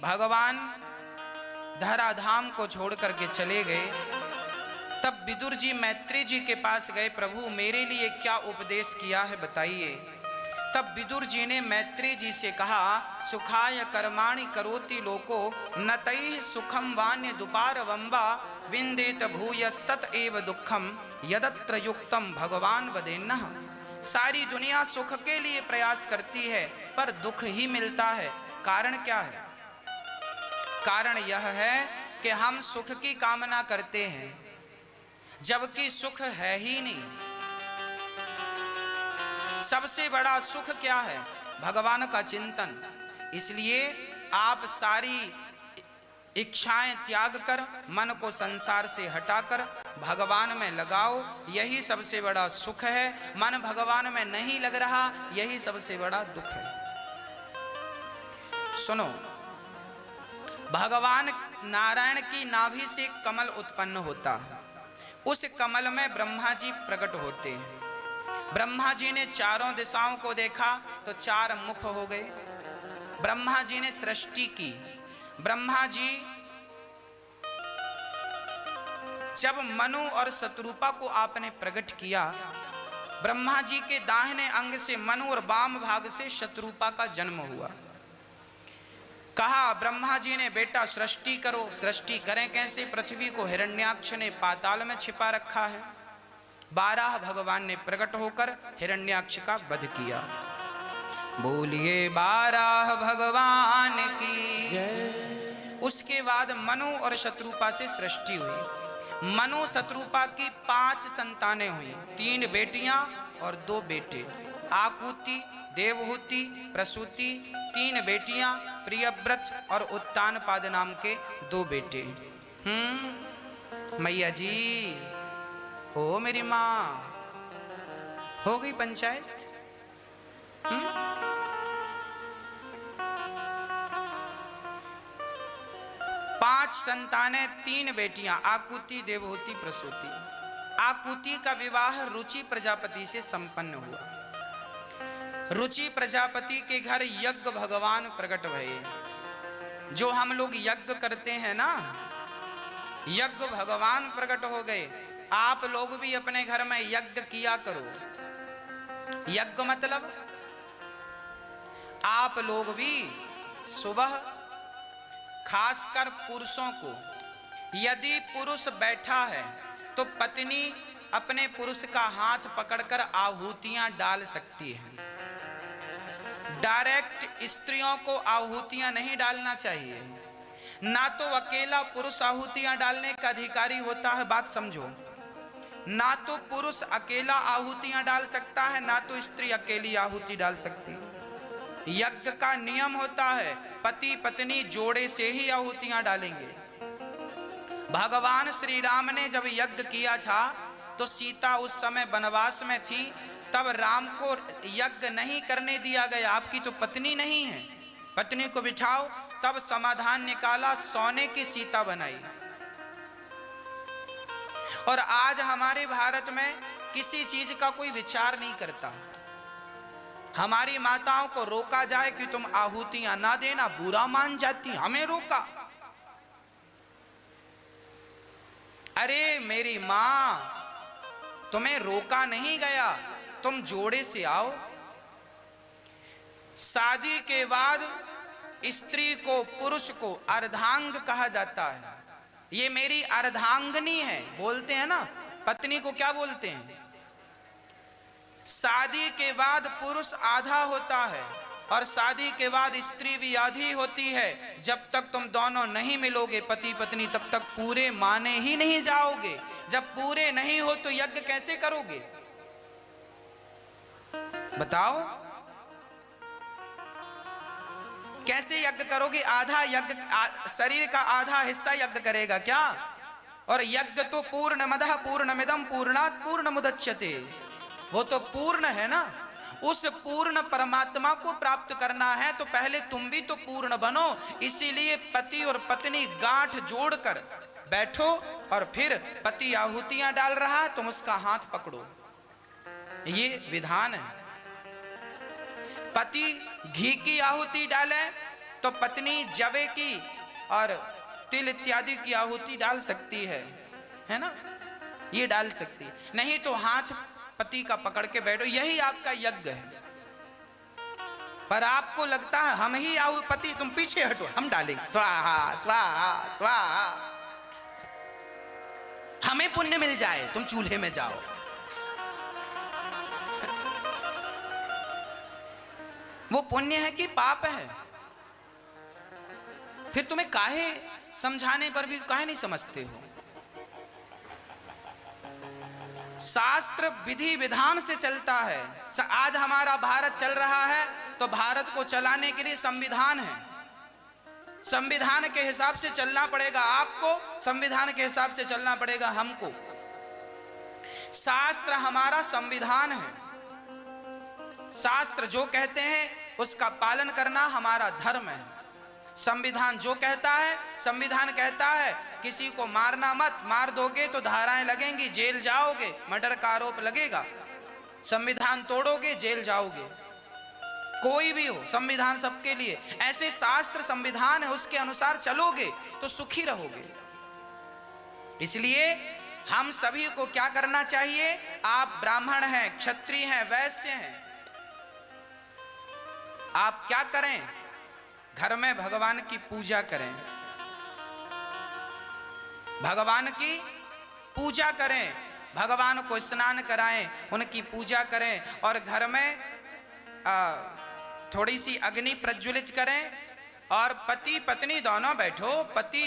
भगवान धराधाम को छोड़ करके चले गए। तब विदुर जी मैत्री जी के पास गए, प्रभु मेरे लिए क्या उपदेश किया है बताइए। तब विदुर जी ने मैत्री जी से कहा, सुखाय कर्माणि करोति लोको न तैः सुखम वान्य दुपार वंबा विंदेत भूयस्तत एव दुखम यदत्र युक्तम भगवान वदेन्नः। सारी दुनिया सुख के लिए प्रयास करती है पर दुख ही मिलता है। कारण क्या है? कारण यह है कि हम सुख की कामना करते हैं जबकि सुख है ही नहीं। सबसे बड़ा सुख क्या है? भगवान का चिंतन। इसलिए आप सारी इच्छाएं त्याग कर मन को संसार से हटाकर भगवान में लगाओ, यही सबसे बड़ा सुख है। मन भगवान में नहीं लग रहा, यही सबसे बड़ा दुख है। सुनो, भगवान नारायण की नाभि से कमल उत्पन्न होता है। उस कमल में ब्रह्मा जी प्रकट होते हैं। ब्रह्मा जी ने चारों दिशाओं को देखा तो चार मुख हो गए। ब्रह्मा जी ने सृष्टि की। ब्रह्मा जी जब मनु और शत्रुपा को आपने प्रकट किया, ब्रह्मा जी के दाहिने अंग से मनु और वाम भाग से शत्रुपा का जन्म हुआ। कहा ब्रह्मा जी ने, बेटा सृष्टि करो। सृष्टि करें कैसे? पृथ्वी को हिरण्याक्ष ने पाताल में छिपा रखा है। 12 भगवान ने प्रकट होकर हिरण्याक्ष का वध किया। बोलिए 12 भगवान की जय। उसके बाद मनु और शत्रुपा से सृष्टि हुई। मनु शत्रुपा की 5 संतानें हुई, 3 बेटियां और 2 बेटे। आकुति, देवहूति, प्रसूति 3 बेटियां, प्रियव्रत और उत्तानपाद नाम के 2 बेटे। मैया जी, हो मेरी माँ, हो गई पंचायत। 5 संतानें, 3 बेटियां, आकुति, देवहूति, प्रसूति। आकुति का विवाह रुचि प्रजापति से संपन्न हुआ। रुचि प्रजापति के घर यज्ञ भगवान प्रकट भये। जो हम लोग यज्ञ करते हैं ना, यज्ञ भगवान प्रकट हो गए। आप लोग भी अपने घर में यज्ञ किया करो। यज्ञ मतलब आप लोग भी सुबह, खासकर पुरुषों को, यदि पुरुष बैठा है तो पत्नी अपने पुरुष का हाथ पकड़कर आहुतियां डाल सकती है। डायरेक्ट स्त्रियों को आहुतियां नहीं डालना चाहिए। ना तो अकेला पुरुष आहुतियां डालने का अधिकारी होता है, बात समझो। ना तो पुरुष अकेला आहुतियां डाल सकता है, ना तो स्त्री अकेली आहुति डाल सकती है। यज्ञ का नियम होता है पति पत्नी जोड़े से ही आहुतियां डालेंगे। भगवान श्री राम ने जब यज्ञ किया था तो सीता उस समय वनवास में थी, तब राम को यज्ञ नहीं करने दिया गया। आपकी तो पत्नी नहीं है, पत्नी को बिठाओ। तब समाधान निकाला, सोने की सीता बनाई। और आज हमारे भारत में किसी चीज का कोई विचार नहीं करता। हमारी माताओं को रोका जाए कि तुम आहुतियां ना देना, बुरा मान जाती, हमें रोका। अरे मेरी मां, तुम्हें रोका नहीं गया, तुम जोड़े से आओ। शादी के बाद स्त्री को, पुरुष को अर्धांग कहा जाता है। ये मेरी अर्धांगिनी है, बोलते हैं ना। पत्नी को क्या बोलते हैं? शादी के बाद पुरुष आधा होता है और शादी के बाद स्त्री भी आधी होती है। जब तक तुम दोनों नहीं मिलोगे पति पत्नी, तब तक पूरे माने ही नहीं जाओगे। जब पूरे नहीं हो तो यज्ञ कैसे करोगे? बताओ, कैसे यज्ञ करोगे? आधा यज्ञ, शरीर का आधा हिस्सा यज्ञ करेगा क्या? और यज्ञ तो पूर्णमदः पूर्णमिदं पूर्णात् पूर्णमुदच्यते, वो तो पूर्ण है ना। उस पूर्ण परमात्मा को प्राप्त करना है तो पहले तुम भी तो पूर्ण बनो। इसीलिए पति और पत्नी गांठ जोड़कर बैठो और फिर पति आहुतियां डाल रहा है, तुम उसका हाथ पकड़ो। ये विधान है। पति घी की आहुति डाले तो पत्नी जवे की और तिल इत्यादि की आहुति डाल सकती है ना, ये डाल सकती है। नहीं तो हाथ पति का पकड़ के बैठो, यही आपका यज्ञ है। पर आपको लगता है हम ही आऊ, पति तुम पीछे हटो, हम डालेंगे स्वाहा स्वाहा स्वाहा, हमें पुण्य मिल जाए, तुम चूल्हे में जाओ। वो पुण्य है कि पाप है? फिर तुम्हें काहे समझाने पर भी काहे नहीं समझते हो? शास्त्र विधि विधान से चलता है। आज हमारा भारत चल रहा है तो भारत को चलाने के लिए संविधान है। संविधान के हिसाब से चलना पड़ेगा आपको, संविधान के हिसाब से चलना पड़ेगा हमको। शास्त्र हमारा संविधान है। शास्त्र जो कहते हैं उसका पालन करना हमारा धर्म है। संविधान जो कहता है, संविधान कहता है किसी को मारना मत, मार दोगे तो धाराएं लगेंगी, जेल जाओगे, मर्डर का आरोप लगेगा। संविधान तोड़ोगे जेल जाओगे, कोई भी हो, संविधान सबके लिए। ऐसे शास्त्र संविधान है, उसके अनुसार चलोगे तो सुखी रहोगे। इसलिए हम सभी को क्या करना चाहिए? आप ब्राह्मण हैं, क्षत्रिय हैं, वैश्य हैं, आप क्या करें? घर में भगवान की पूजा करें, भगवान की पूजा करें, भगवान को स्नान कराएं, उनकी पूजा करें और घर में थोड़ी सी अग्नि प्रज्वलित करें और पति पत्नी दोनों बैठो, पति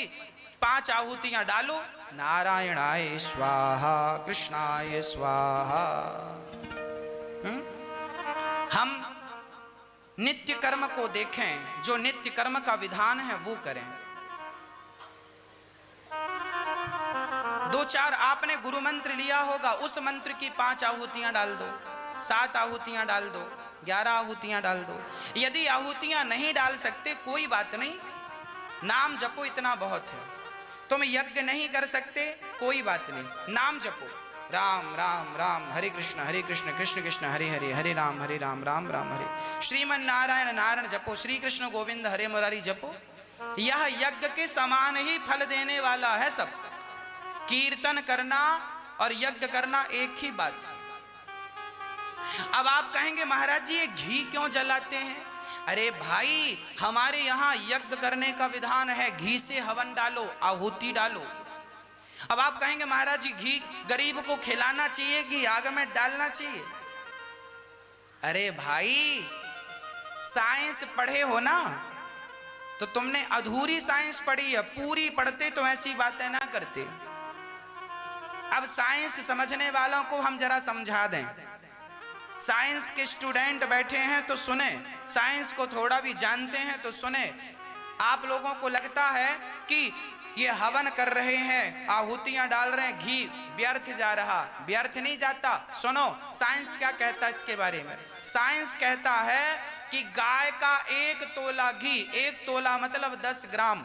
5 आहुतियां डालो, नारायणाय स्वाहा, कृष्णाय स्वाहा। हम नित्य कर्म को देखें, जो नित्य कर्म का विधान है वो करें। 2-4 आपने गुरु मंत्र लिया होगा, उस मंत्र की 5 आहुतियां डाल दो, 7 आहुतियां डाल दो, 11 आहुतियां डाल दो। यदि आहुतियां नहीं डाल सकते कोई बात नहीं, नाम जपो, इतना बहुत है। तुम यज्ञ नहीं कर सकते कोई बात नहीं, नाम जपो, राम राम राम, हरे कृष्ण कृष्ण कृष्ण हरे हरे, हरे राम राम राम हरे। श्रीमन नारायण नारायण जपो, श्री कृष्ण गोविंद हरे मुरारी जपो। यह यज्ञ के समान ही फल देने वाला है सब। कीर्तन करना और यज्ञ करना एक ही बात है। अब आप कहेंगे महाराज जी ये घी क्यों जलाते हैं? अरे भाई, हमारे यहाँ यज्ञ करने का विधान है, घी से हवन डालो, आहुति डालो। अब आप कहेंगे महाराज जी घी गरीब को खिलाना चाहिए कि आग में डालना चाहिए? अरे भाई, साइंस पढ़े हो ना, तो तुमने अधूरी साइंस पढ़ी है, पूरी पढ़ते तो ऐसी बातें ना करते। अब साइंस समझने वालों को हम जरा समझा दें। साइंस के स्टूडेंट बैठे हैं तो सुने, साइंस को थोड़ा भी जानते हैं तो सुने। आप लोगों को लगता है कि ये हवन कर रहे हैं, आहुतियां डाल रहे हैं, घी व्यर्थ जा रहा, व्यर्थ नहीं जाता। सुनो साइंस क्या कहता है इसके बारे में। साइंस कहता है कि गाय का 1 तोला घी, 1 तोला मतलब 10 ग्राम,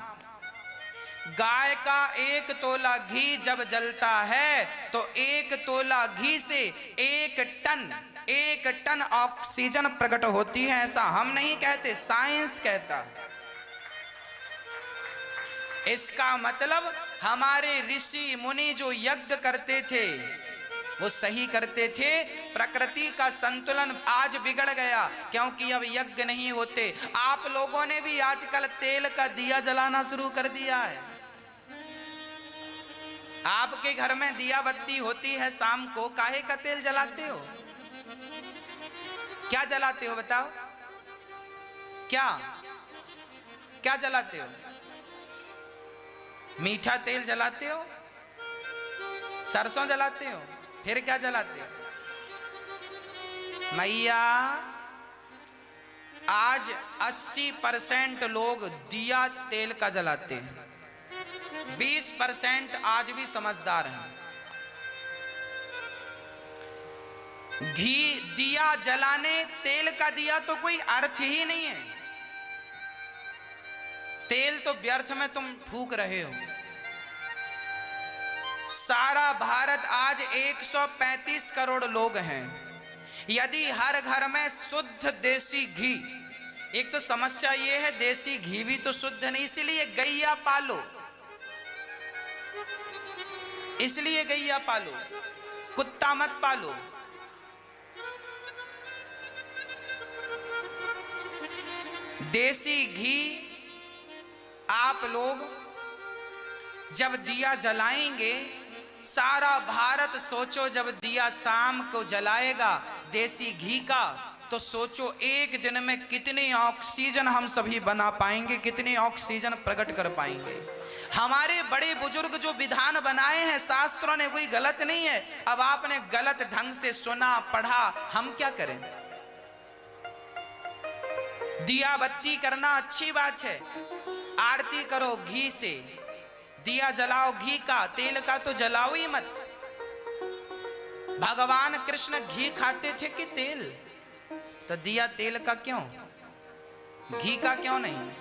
गाय का 1 तोला घी जब जलता है तो 1 तोला घी से 1 टन ऑक्सीजन प्रकट होती है। ऐसा हम नहीं कहते, साइंस कहता है। इसका मतलब हमारे ऋषि मुनि जो यज्ञ करते थे वो सही करते थे। प्रकृति का संतुलन आज बिगड़ गया क्योंकि अब यज्ञ नहीं होते। आप लोगों ने भी आजकल तेल का दिया जलाना शुरू कर दिया है। आपके घर में दिया बत्ती होती है शाम को, काहे का तेल जलाते हो? क्या जलाते हो बताओ? क्या क्या जलाते हो? मीठा तेल जलाते हो, सरसों जलाते हो, फिर क्या जलाते हो? मैया, आज 80% लोग दिया तेल का जलाते हैं, 20% आज भी समझदार हैं। घी दिया जलाने, तेल का दिया तो कोई अर्थ ही नहीं है। तेल तो व्यर्थ में तुम फूक रहे हो। सारा भारत आज 135 करोड़ लोग हैं। यदि हर घर में शुद्ध देसी घी एक तो समस्या ये है देसी घी भी तो शुद्ध नहीं, इसलिए गैया पालो, इसलिए गैया पालो, कुत्ता मत पालो। देसी घी आप लोग जब दिया जलाएंगे, सारा भारत सोचो जब दिया शाम को जलाएगा देसी घी का, तो सोचो एक दिन में कितनी ऑक्सीजन हम सभी बना पाएंगे, कितनी ऑक्सीजन प्रकट कर पाएंगे। हमारे बड़े बुजुर्ग जो विधान बनाए हैं शास्त्रों ने, कोई गलत नहीं है। अब आपने गलत ढंग से सुना पढ़ा, हम क्या करें। दिया बत्ती करना अच्छी बात है, आरती करो घी से, दिया जलाओ घी का, तेल का तो जलाओ ही मत। भगवान कृष्ण घी खाते थे कि तेल, तो दिया तेल का क्यों, घी का क्यों नहीं।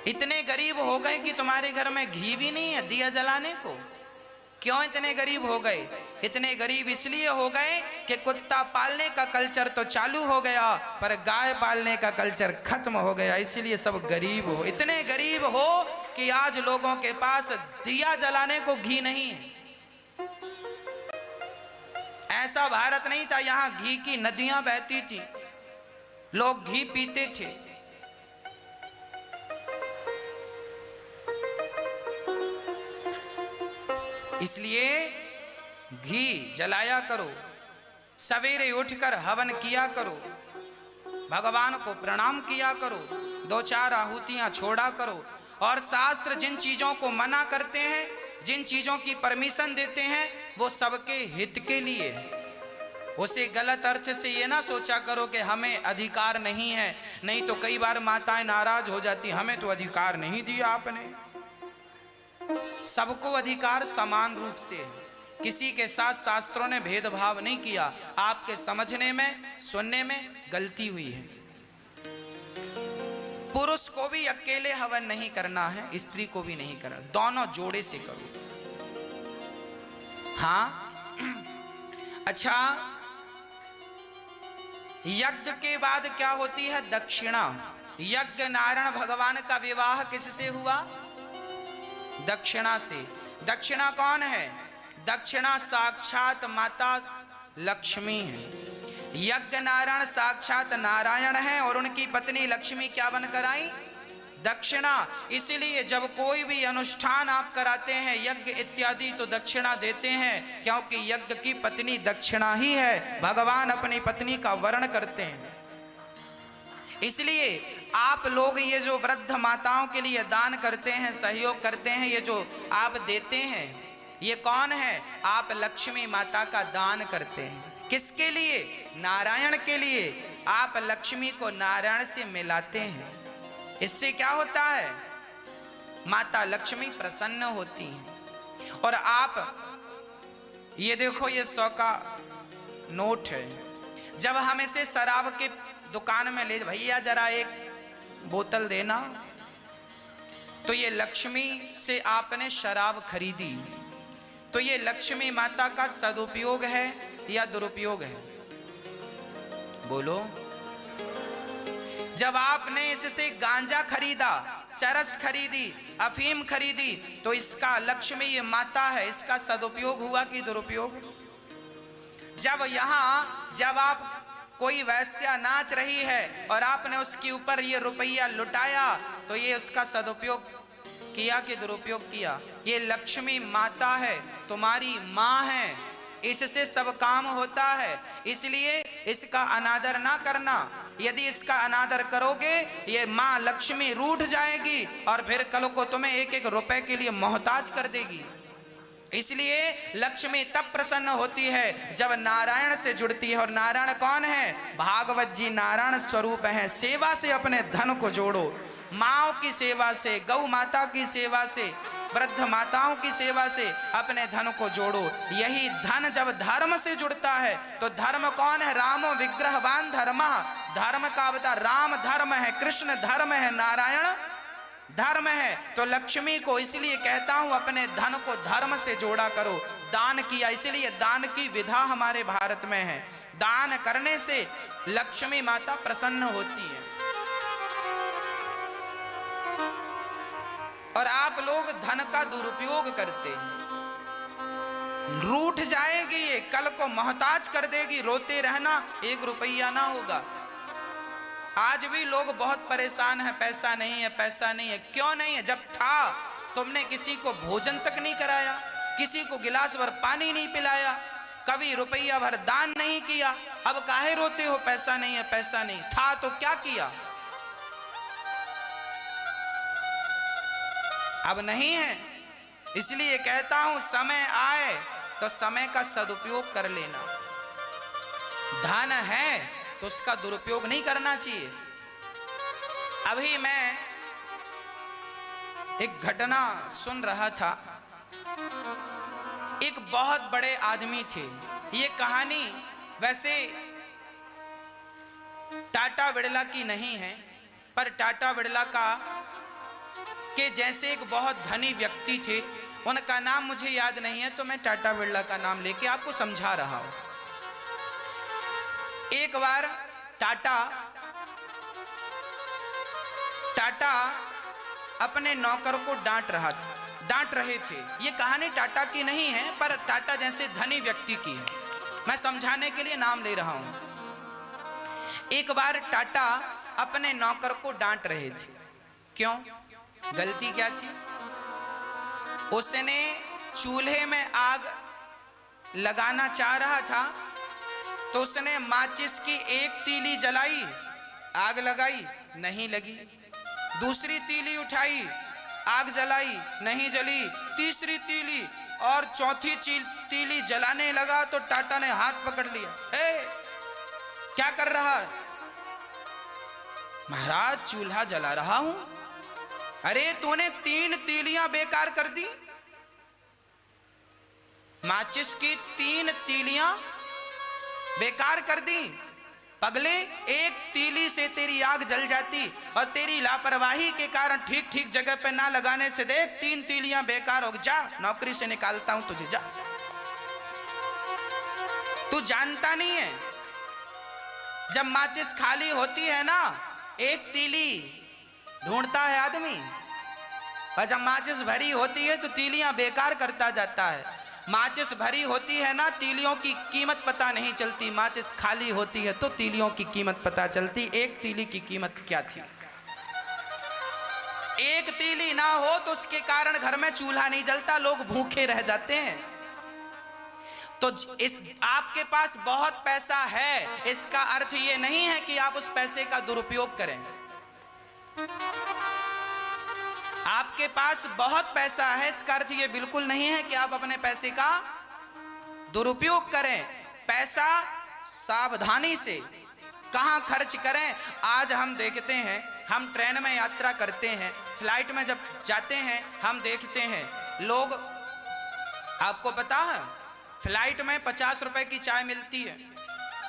इतने गरीब हो गए कि तुम्हारे घर में घी भी नहीं है दिया जलाने को। क्यों इतने गरीब हो गए। इतने गरीब इसलिए हो गए कि कुत्ता पालने का कल्चर तो चालू हो गया, पर गाय पालने का कल्चर खत्म हो गया, इसलिए सब गरीब हो। इतने गरीब हो कि आज लोगों के पास दिया जलाने को घी नहीं है। ऐसा भारत नहीं था, यहां घी की नदियां बहती थी, लोग घी पीते थे। इसलिए घी जलाया करो, सवेरे उठकर हवन किया करो, भगवान को प्रणाम किया करो, 2-4 आहुतियां छोड़ा करो। और शास्त्र जिन चीजों को मना करते हैं, जिन चीजों की परमिशन देते हैं, वो सबके हित के लिए है। उसे गलत अर्थ से ये ना सोचा करो कि हमें अधिकार नहीं है, नहीं तो कई बार माताएं नाराज हो जाती, हमें तो अधिकार नहीं दिया आपने। सबको अधिकार समान रूप से है, किसी के साथ शास्त्रों ने भेदभाव नहीं किया। आपके समझने में सुनने में गलती हुई है। पुरुष को भी अकेले हवन नहीं करना है, स्त्री को भी नहीं करना, दोनों जोड़े से करो। हाँ अच्छा, यज्ञ के बाद क्या होती है, दक्षिणा। यज्ञ नारायण भगवान का विवाह किससे हुआ, दक्षिणा से। दक्षिणा कौन है, दक्षिणा साक्षात माता लक्ष्मी है। यज्ञ नारायण साक्षात नारायण है और उनकी पत्नी लक्ष्मी क्या बनकर आई, दक्षिणा। इसलिए जब कोई भी अनुष्ठान आप कराते हैं यज्ञ इत्यादि, तो दक्षिणा देते हैं, क्योंकि यज्ञ की पत्नी दक्षिणा ही है। भगवान अपनी पत्नी का वर्ण करते हैं। इसलिए आप लोग ये जो वृद्ध माताओं के लिए दान करते हैं, सहयोग करते हैं, ये जो आप देते हैं, ये कौन है, आप लक्ष्मी माता का दान करते हैं। किसके लिए, नारायण के लिए। आप लक्ष्मी को नारायण से मिलाते हैं। इससे क्या होता है, माता लक्ष्मी प्रसन्न होती हैं। और आप ये देखो, ये 100 का नोट है। जब हम इसे शराब के दुकान में ले, भैया जरा एक बोतल देना, तो ये लक्ष्मी से आपने शराब खरीदी, तो ये लक्ष्मी माता का सदुपयोग है या दुरुपयोग है, बोलो। जब आपने इससे गांजा खरीदा, चरस खरीदी, अफीम खरीदी, तो इसका लक्ष्मी ये माता है, इसका सदुपयोग हुआ कि दुरुपयोग। जब आप कोई वैश्या नाच रही है और आपने उसके ऊपर ये रुपया लुटाया, तो ये उसका सदुपयोग किया कि दुरुपयोग किया। ये लक्ष्मी माता है, तुम्हारी माँ है, इससे सब काम होता है। इसलिए इसका अनादर ना करना। यदि इसका अनादर करोगे, ये माँ लक्ष्मी रूठ जाएगी और फिर कल को तुम्हें 1-1 रुपए के लिए मोहताज कर देगी। इसलिए लक्ष्मी तब प्रसन्न होती है जब नारायण से जुड़ती है। और नारायण कौन है, भागवत जी नारायण स्वरूप हैं। सेवा से अपने धन को जोड़ो, माँओं की सेवा से, गौ माता की सेवा से, वृद्ध माताओं की सेवा से अपने धन को जोड़ो। यही धन जब धर्म से जुड़ता है, तो धर्म कौन है, रामो विग्रहवान धर्म। धर्म का अवतार राम धर्म है, कृष्ण धर्म है, नारायण धर्म है। तो लक्ष्मी को इसलिए कहता हूं, अपने धन को धर्म से जोड़ा करो। दान किया, इसलिए दान की विधा हमारे भारत में है। दान करने से लक्ष्मी माता प्रसन्न होती है। और आप लोग धन का दुरुपयोग करते हैं। रूठ जाएगी ये, कल को मोहताज कर देगी, रोते रहना, 1 रुपया ना होगा। आज भी लोग बहुत परेशान हैं, पैसा नहीं है, पैसा नहीं है। क्यों नहीं है? जब था तुमने किसी को भोजन तक नहीं कराया, किसी को गिलास भर पानी नहीं पिलाया, कभी रुपया भर दान नहीं किया। अब काहे रोते हो पैसा नहीं है, पैसा नहीं? था तो क्या किया? अब नहीं है। इसलिए कहता हूं, समय आए तो समय का सदुपयोग कर लेना। धन है तो उसका दुरुपयोग नहीं करना चाहिए। अभी मैं एक घटना सुन रहा था। एक बहुत बड़े आदमी थे। ये कहानी वैसे टाटा बिरला की नहीं है, पर टाटा बिरला के जैसे एक बहुत धनी व्यक्ति थे, उनका नाम मुझे याद नहीं है, तो मैं टाटा बिरला का नाम लेके आपको समझा रहा हूं। एक बार टाटा अपने नौकर को डांट रहे थे। ये कहानी टाटा की नहीं है, पर टाटा जैसे धनी व्यक्ति की है। मैं समझाने के लिए नाम ले रहा हूं। एक बार टाटा अपने नौकर को डांट रहे थे। क्यों? गलती क्या थी? उसने चूल्हे में आग लगाना चाह रहा था, तो उसने माचिस की एक तीली जलाई, आग लगाई, नहीं लगी। दूसरी तीली उठाई, आग जलाई, नहीं जली। तीसरी तीली और चौथी तीली जलाने लगा तो टाटा ने हाथ पकड़ लिया। क्या कर रहा है? महाराज, चूल्हा जला रहा हूं। अरे तूने 3 तीलियां बेकार कर दी। माचिस की 3 तीलियां बेकार कर दी। पगले, एक तीली से तेरी आग जल जाती, और तेरी लापरवाही के कारण ठीक जगह पे ना लगाने से देख 3 तीलियां बेकार हो। जा, नौकरी से निकालता हूं तुझे, जा। तू जानता नहीं है, जब माचिस खाली होती है ना, एक तीली ढूंढता है आदमी, और जब माचिस भरी होती है तो तीलियां बेकार करता जाता है। माचिस भरी होती है ना, तीलियों की कीमत पता नहीं चलती। माचिस खाली होती है तो तीलियों की कीमत पता चलती। एक तीली की कीमत क्या थी? एक तीली ना हो तो उसके कारण घर में चूल्हा नहीं जलता, लोग भूखे रह जाते हैं। तो आपके पास बहुत पैसा है, इसका अर्थ ये नहीं है कि आप उस पैसे का दुरुपयोग करें। आपके पास बहुत पैसा है, इसका अर्थ ये बिल्कुल नहीं है कि आप अपने पैसे का दुरुपयोग करें। पैसा सावधानी से कहां खर्च करें। आज हम देखते हैं, हम ट्रेन में यात्रा करते हैं, फ्लाइट में जब जाते हैं, हम देखते हैं लोग, आपको पता है फ्लाइट में 50 रुपए की चाय मिलती है,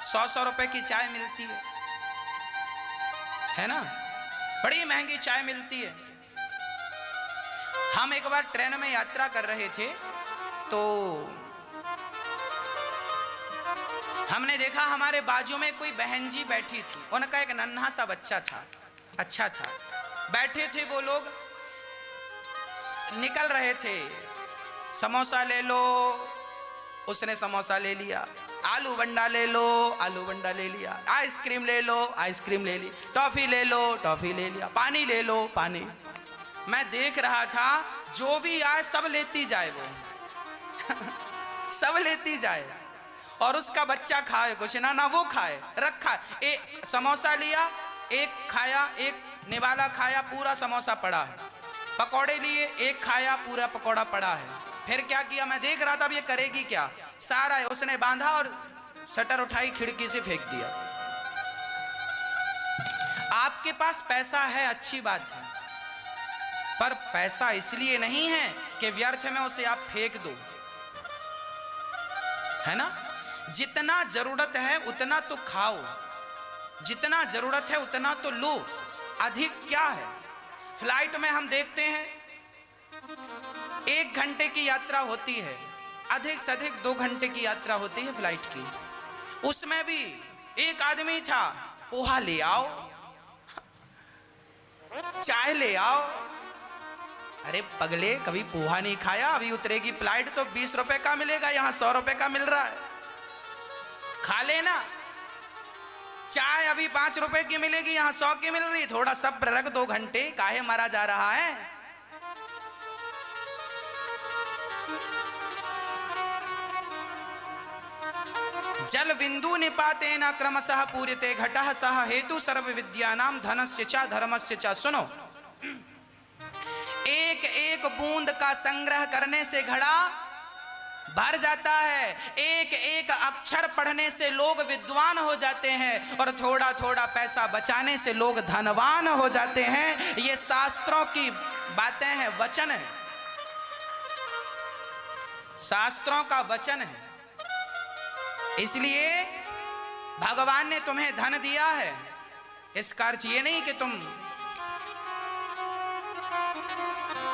100 रुपए की चाय मिलती है ना? बड़ी महंगी चाय मिलती है। हम एक बार ट्रेन में यात्रा कर रहे थे, तो हमने देखा हमारे बाजू में कोई बहन जी बैठी थी। उनका एक नन्हा सा बच्चा था, अच्छा था। बैठे थे वो लोग, निकल रहे थे, समोसा ले लो, उसने समोसा ले लिया। आलू बंडा ले लो, आलू बंडा ले लिया। आइसक्रीम ले लो, आइसक्रीम ले ली। टॉफी ले लो, टॉफी ले लिया। पानी ले लो, पानी। मैं देख रहा था, जो भी आए सब लेती जाए वो सब लेती जाए, और उसका बच्चा खाए कुछ ना वो खाए, रखा। एक समोसा लिया, एक खाया, एक निवाला खाया, पूरा समोसा पड़ा है। पकौड़े लिए, एक खाया, पूरा पकौड़ा पड़ा है। फिर क्या किया, मैं देख रहा था अब ये करेगी क्या। सारा उसने बांधा और शटर उठाई, खिड़की से फेंक दिया। आपके पास पैसा है, अच्छी बात है, पर पैसा इसलिए नहीं है कि व्यर्थ में उसे आप फेंक दो, है ना? जितना जरूरत है उतना तो खाओ, जितना जरूरत है उतना तो लो, अधिक क्या है। फ्लाइट में हम देखते हैं 1 घंटे की यात्रा होती है, अधिक से अधिक 2 घंटे की यात्रा होती है फ्लाइट की। उसमें भी एक आदमी था, पोहा ले आओ, चाय ले आओ। अरे पगले, कभी पोहा नहीं खाया? अभी उतरेगी फ्लाइट तो 20 रुपए का मिलेगा, यहां 100 रुपए का मिल रहा है, खा लेना। चाय अभी 5 रुपए की मिलेगी, यहां 100 की मिल रही, थोड़ा सब्र रख, 2 घंटे, काहे मारा जा रहा है? जल बिंदु निपातेन क्रमशः पूर्यते घटः सह हेतु सर्व विद्यानां धनस्य च धर्मस्य च। सुनो, एक एक बूंद का संग्रह करने से घड़ा भर जाता है, एक एक अक्षर पढ़ने से लोग विद्वान हो जाते हैं, और थोड़ा थोड़ा पैसा बचाने से लोग धनवान हो जाते हैं। ये शास्त्रों की बातें हैं, वचन है, शास्त्रों का वचन है। इसलिए भगवान ने तुम्हें धन दिया है, इसका अर्थ ये नहीं कि तुम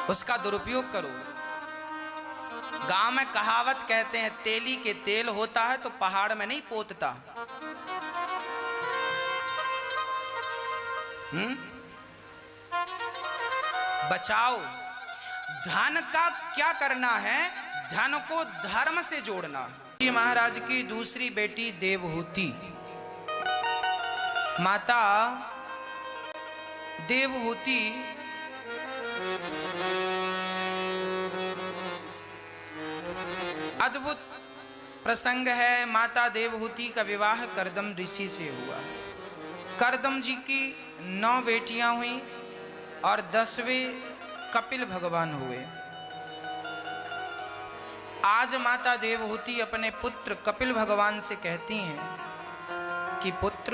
उसका दुरुपयोग करो। गांव में कहावत कहते हैं, तेली के तेल होता है तो पहाड़ में नहीं पोतता। बचाओ। धन का क्या करना है? धन को धर्म से जोड़ना। महाराज की दूसरी बेटी देवहूति, माता देवहूति अद्भुत प्रसंग है। माता देवहूति का विवाह करदम ऋषि से हुआ। करदम जी की 9 बेटियां हुई और 10वें कपिल भगवान हुए। आज माता देवहूति अपने पुत्र कपिल भगवान से कहती हैं कि पुत्र,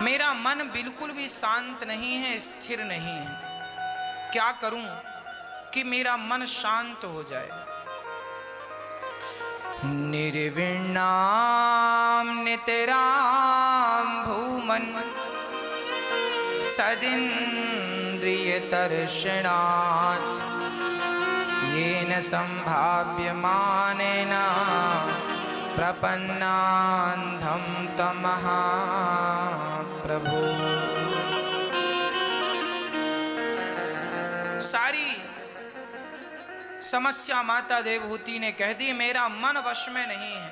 मेरा मन बिल्कुल भी शांत नहीं है, स्थिर नहीं है, क्या करूं कि मेरा मन शांत हो जाए? निर्विण्णाम नितराम भूमन सदिन्द्रिय तर्षणात् येन संभाव्यमानेन प्रपन्नान्धं तमः प्रभु। सारी समस्या माता देवहूति ने कह दी, मेरा मन वश में नहीं है।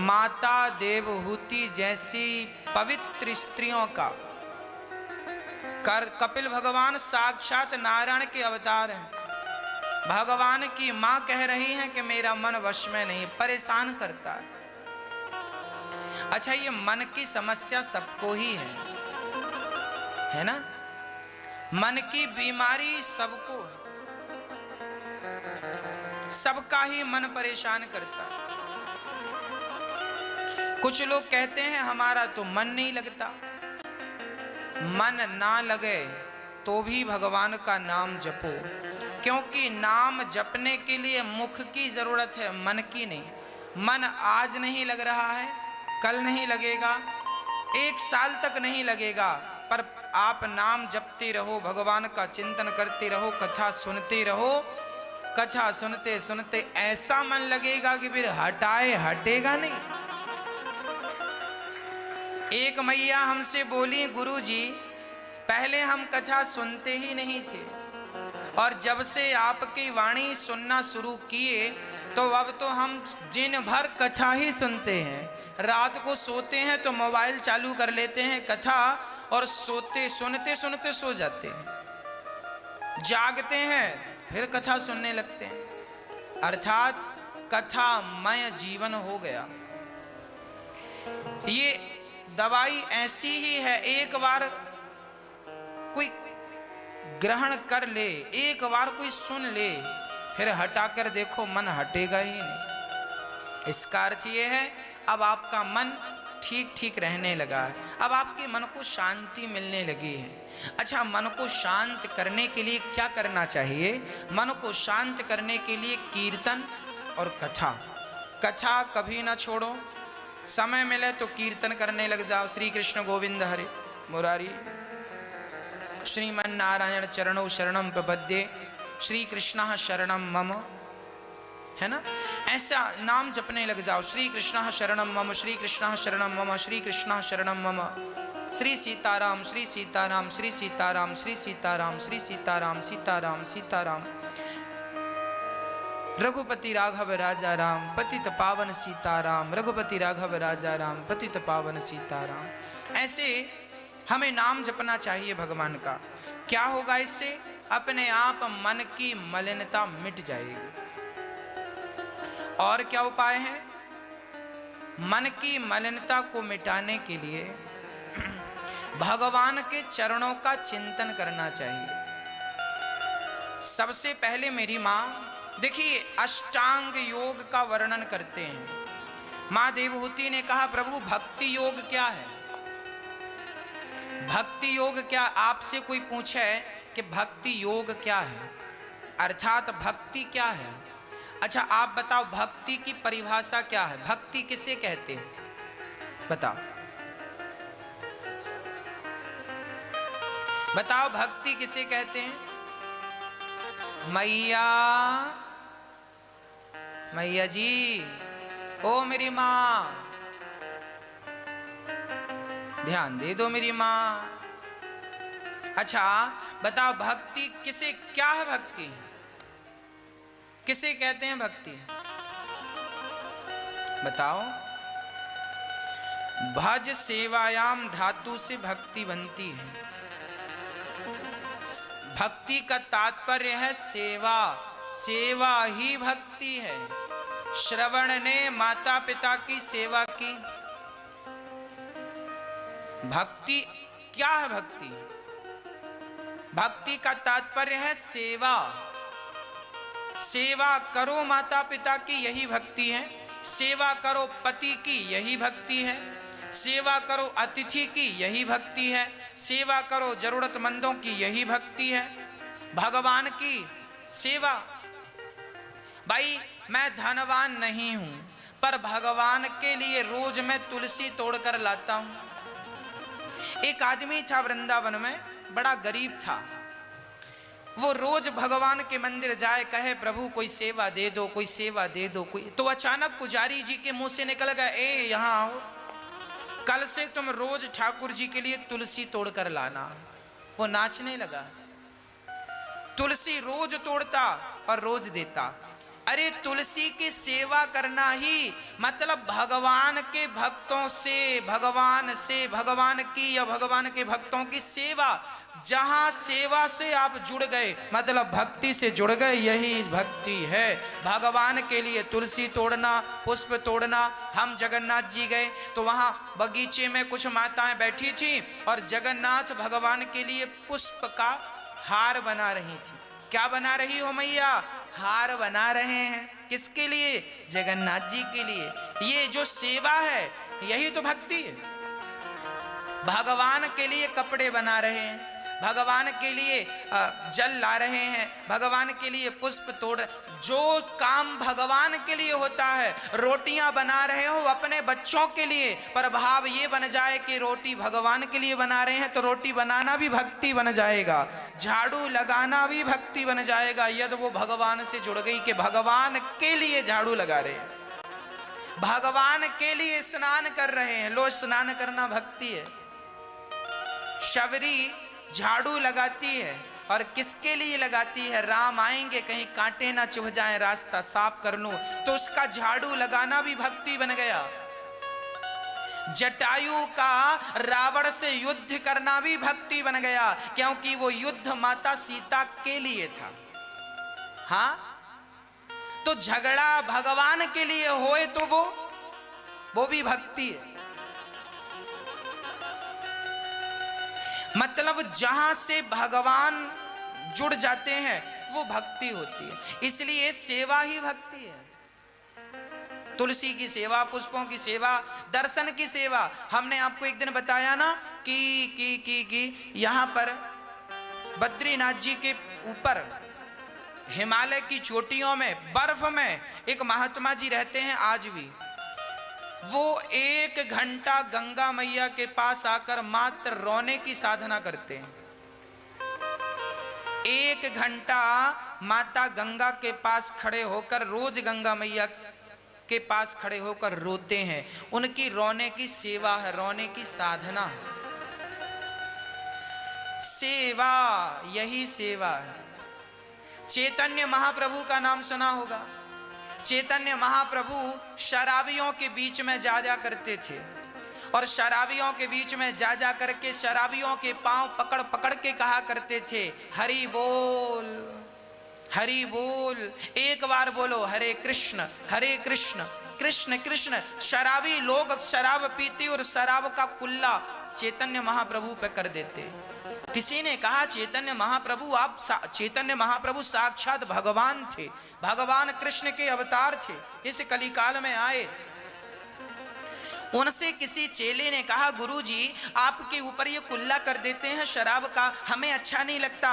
माता देवहूति जैसी पवित्र स्त्रियों का कपिल भगवान साक्षात नारायण के अवतार हैं। भगवान की मां कह रही हैं कि मेरा मन वश में नहीं, परेशान करता है। अच्छा, ये मन की समस्या सबको ही है ना? मन की बीमारी सबको है, सबका ही मन परेशान करता है। कुछ लोग कहते हैं हमारा तो मन नहीं लगता। मन ना लगे तो भी भगवान का नाम जपो, क्योंकि नाम जपने के लिए मुख की जरूरत है, मन की नहीं। मन आज नहीं लग रहा है, कल नहीं लगेगा, 1 साल तक नहीं लगेगा, पर आप नाम जपते रहो, भगवान का चिंतन करते रहो, कथा सुनते रहो। कथा सुनते सुनते ऐसा मन लगेगा कि फिर हटेगा नहीं। एक मैया हमसे बोली, गुरुजी पहले हम कथा सुनते ही नहीं थे, और जब से आपकी वाणी सुनना शुरू किए तो अब तो हम दिन भर कथा ही सुनते हैं। रात को सोते हैं तो मोबाइल चालू कर लेते हैं कथा, और सुनते सुनते सो जाते हैं। जागते हैं फिर कथा सुनने लगते हैं। अर्थात कथामय जीवन हो गया। ये दवाई ऐसी ही है, एक बार कोई ग्रहण कर ले, एक बार कोई सुन ले, फिर हटाकर देखो मन हटेगा ही नहीं। इसका अर्थ ये है अब आपका मन ठीक ठीक रहने लगा है, अब आपके मन को शांति मिलने लगी है। अच्छा, मन को शांत करने के लिए क्या करना चाहिए? मन को शांत करने के लिए कीर्तन और कथा। कथा कभी ना छोड़ो, समय मिले तो कीर्तन करने लग जाओ। श्री कृष्ण गोविंद हरे मुरारी, श्रीमन नारायण चरणों शरणम प्रपद्ये, श्री कृष्ण शरणम मम, है ना? ऐसा नाम जपने लग जाओ। श्री कृष्ण शरणम मम, श्री कृष्ण शरणम मम, श्री कृष्ण शरणम मम। श्री सीताराम, श्री सीताराम, श्री सीताराम, श्री सीताराम, श्री सीताराम, सीताराम सीताराम। रघुपति राघव राजा राम, पतित पावन सीताराम। रघुपति राघव राजा राम, पतित पावन सीताराम। ऐसे हमें नाम जपना चाहिए भगवान का। क्या होगा इससे? अपने आप मन की मलिनता मिट जाएगी। और क्या उपाय है? मन की मलिनता को मिटाने के लिए भगवान के चरणों का चिंतन करना चाहिए। सबसे पहले मेरी माँ, देखिए, अष्टांग योग का वर्णन करते हैं। मां देवहूति ने कहा, प्रभु भक्ति योग क्या है? भक्ति योग क्या? आपसे कोई पूछे कि भक्ति योग क्या है, अर्थात भक्ति क्या है? अच्छा आप बताओ, भक्ति की परिभाषा क्या है? भक्ति किसे कहते हैं? बताओ बताओ, भक्ति किसे कहते हैं? मैया, मैया जी, ओ मेरी माँ, ध्यान दे दो मेरी माँ। अच्छा बताओ, भक्ति किसे, क्या है भक्ति? किसे कहते हैं भक्ति? बताओ। भज सेवायाम धातु से भक्ति बनती है। भक्ति का तात्पर्य है सेवा, सेवा ही भक्ति है। श्रवण ने माता पिता की सेवा की। भक्ति क्या है? भक्ति, भक्ति का तात्पर्य है सेवा। सेवा करो माता पिता की, यही भक्ति है। सेवा करो पति की, यही भक्ति है। सेवा करो अतिथि की, यही भक्ति है। सेवा करो जरूरतमंदों की, यही भक्ति है। भगवान की सेवा। भाई मैं धनवान नहीं हूं, पर भगवान के लिए रोज मैं तुलसी तोड़कर लाता हूं। एक आदमी था वृंदावन में, बड़ा गरीब था। वो रोज भगवान के मंदिर जाए, कहे प्रभु कोई सेवा दे दो, कोई सेवा दे दो, कोई। तो अचानक पुजारी जी के मुंह से निकल गया, ए यहां आओ, कल से तुम रोज ठाकुर जी के लिए तुलसी तोड़कर लाना। वो नाचने लगा। तुलसी रोज तोड़ता और रोज देता। अरे तुलसी की सेवा करना ही मतलब भगवान के भक्तों से, भगवान की या भगवान के भक्तों की सेवा। जहां सेवा से आप जुड़ गए मतलब भक्ति से जुड़ गए, यही भक्ति है। भगवान के लिए तुलसी तोड़ना, पुष्प तोड़ना। हम जगन्नाथ जी गए तो वहां बगीचे में कुछ माताएं बैठी थी और जगन्नाथ भगवान के लिए पुष्प का हार बना रही थी। क्या बना रही हो मैया? हार बना रहे हैं। किसके लिए? जगन्नाथ जी के लिए। ये जो सेवा है यही तो भक्ति है। भगवान के लिए कपड़े बना रहे हैं, भगवान के लिए जल ला रहे हैं, भगवान के लिए पुष्प तोड़। जो काम भगवान के लिए होता है, रोटियां बना रहे हो अपने बच्चों के लिए, पर भाव ये बन जाए कि रोटी भगवान के लिए बना रहे हैं तो रोटी बनाना भी भक्ति बन जाएगा, झाड़ू लगाना भी भक्ति बन जाएगा। यदि वो भगवान से जुड़ गई कि भगवान के लिए झाड़ू लगा रहे हैं, भगवान के लिए स्नान कर रहे हैं। लो, स्नान करना भक्ति है। शबरी झाड़ू लगाती है और किसके लिए लगाती है? राम आएंगे, कहीं कांटे ना चुभ जाएं, रास्ता साफ कर लूं, तो उसका झाड़ू लगाना भी भक्ति बन गया। जटायु का रावण से युद्ध करना भी भक्ति बन गया, क्योंकि वो युद्ध माता सीता के लिए था। हाँ, तो झगड़ा भगवान के लिए होए तो वो भी भक्ति है। मतलब जहां से भगवान जुड़ जाते हैं वो भक्ति होती है। इसलिए सेवा ही भक्ति है। तुलसी की सेवा, पुष्पों की सेवा, दर्शन की सेवा। हमने आपको एक दिन बताया ना कि यहां पर बद्रीनाथ जी के ऊपर हिमालय की चोटियों में बर्फ में एक महात्मा जी रहते हैं आज भी। वो 1 घंटा गंगा मैया के पास आकर मात्र रोने की साधना करते हैं। 1 घंटा माता गंगा के पास खड़े होकर रोज गंगा मैया के पास खड़े होकर रोते हैं। उनकी रोने की सेवा है, रोने की साधना है। सेवा, यही सेवा है। चैतन्य महाप्रभु का नाम सुना होगा। चैतन्य महाप्रभु शराबियों के बीच में जा करते थे और शराबियों के बीच में जा करके शराबियों के पांव पकड़ पकड़ के कहा करते थे, हरि बोल, हरि बोल। एक बार बोलो हरे कृष्ण कृष्ण कृष्ण। शराबी लोग शराब पीते और शराब का कुल्ला चैतन्य महाप्रभु पे कर देते। किसी ने कहा चैतन्य महाप्रभु साक्षात भगवान थे, भगवान कृष्ण के अवतार थे, इस कलिकाल में आए। उनसे किसी चेले ने कहा, गुरुजी आपके ऊपर ये कुल्ला कर देते हैं शराब का, हमें अच्छा नहीं लगता,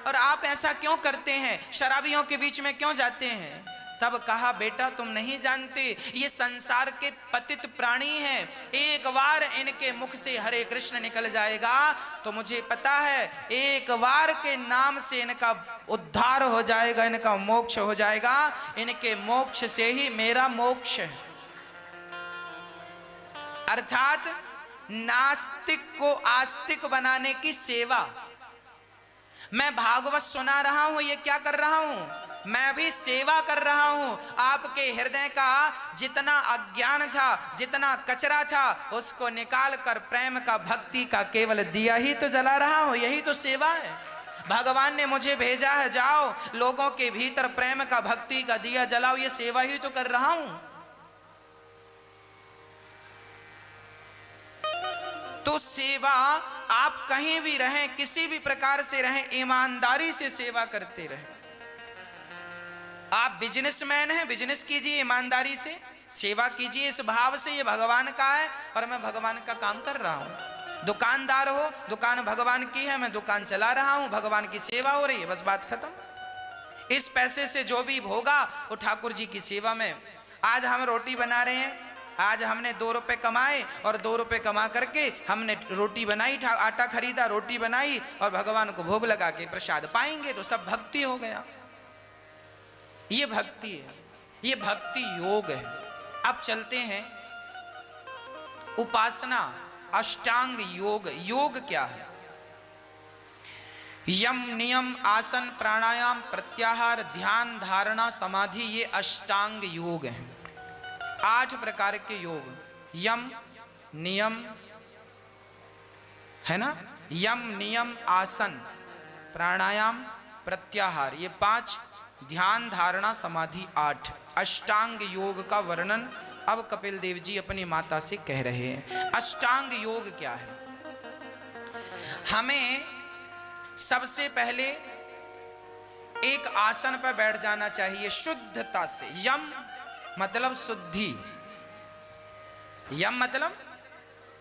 और आप ऐसा क्यों करते हैं, शराबियों के बीच में क्यों जाते हैं? तब कहा, बेटा तुम नहीं जानते, ये संसार के पतित प्राणी हैं, एक बार इनके मुख से हरे कृष्ण निकल जाएगा तो मुझे पता है एक बार के नाम से इनका उद्धार हो जाएगा, इनका मोक्ष हो जाएगा, इनके मोक्ष से ही मेरा मोक्ष है। अर्थात नास्तिक को आस्तिक बनाने की सेवा। मैं भागवत सुना रहा हूं, ये क्या कर रहा हूं? मैं भी सेवा कर रहा हूं। आपके हृदय का जितना अज्ञान था, जितना कचरा था, उसको निकाल कर प्रेम का, भक्ति का केवल दिया ही तो जला रहा हूं। यही तो सेवा है। भगवान ने मुझे भेजा है, जाओ लोगों के भीतर प्रेम का, भक्ति का दिया जलाओ, ये सेवा ही तो कर रहा हूं। तो सेवा, आप कहीं भी रहें, किसी भी प्रकार से रहें, ईमानदारी से सेवा करते रहें। आप बिजनेसमैन हैं, बिजनेस कीजिए ईमानदारी से, सेवा कीजिए इस भाव से, ये भगवान का है और मैं भगवान का काम कर रहा हूं। दुकानदार हो, दुकान भगवान की है, मैं दुकान चला रहा हूं, भगवान की सेवा हो रही है, बस बात खत्म। इस पैसे से जो भी होगा वो ठाकुर जी की सेवा में। आज हम रोटी बना रहे हैं, आज हमने 2 रुपए कमाए और 2 रुपए कमा करके हमने रोटी बनाई, आटा खरीदा, रोटी बनाई और भगवान को भोग लगा के प्रसाद पाएंगे तो सब भक्ति हो गया। ये भक्ति है, ये भक्ति योग है। अब चलते हैं उपासना, अष्टांग योग। योग क्या है? यम, नियम, आसन, प्राणायाम, प्रत्याहार, ध्यान, धारणा, समाधि, ये अष्टांग योग हैं। 8 प्रकार के योग। यम, नियम है ना, यम, नियम, आसन, प्राणायाम, प्रत्याहार, ये 5, ध्यान, धारणा, समाधि 8। अष्टांग योग का वर्णन अब कपिल देव जी अपनी माता से कह रहे हैं। अष्टांग योग क्या है? हमें सबसे पहले एक आसन पर बैठ जाना चाहिए शुद्धता से। यम मतलब शुद्धि, यम मतलब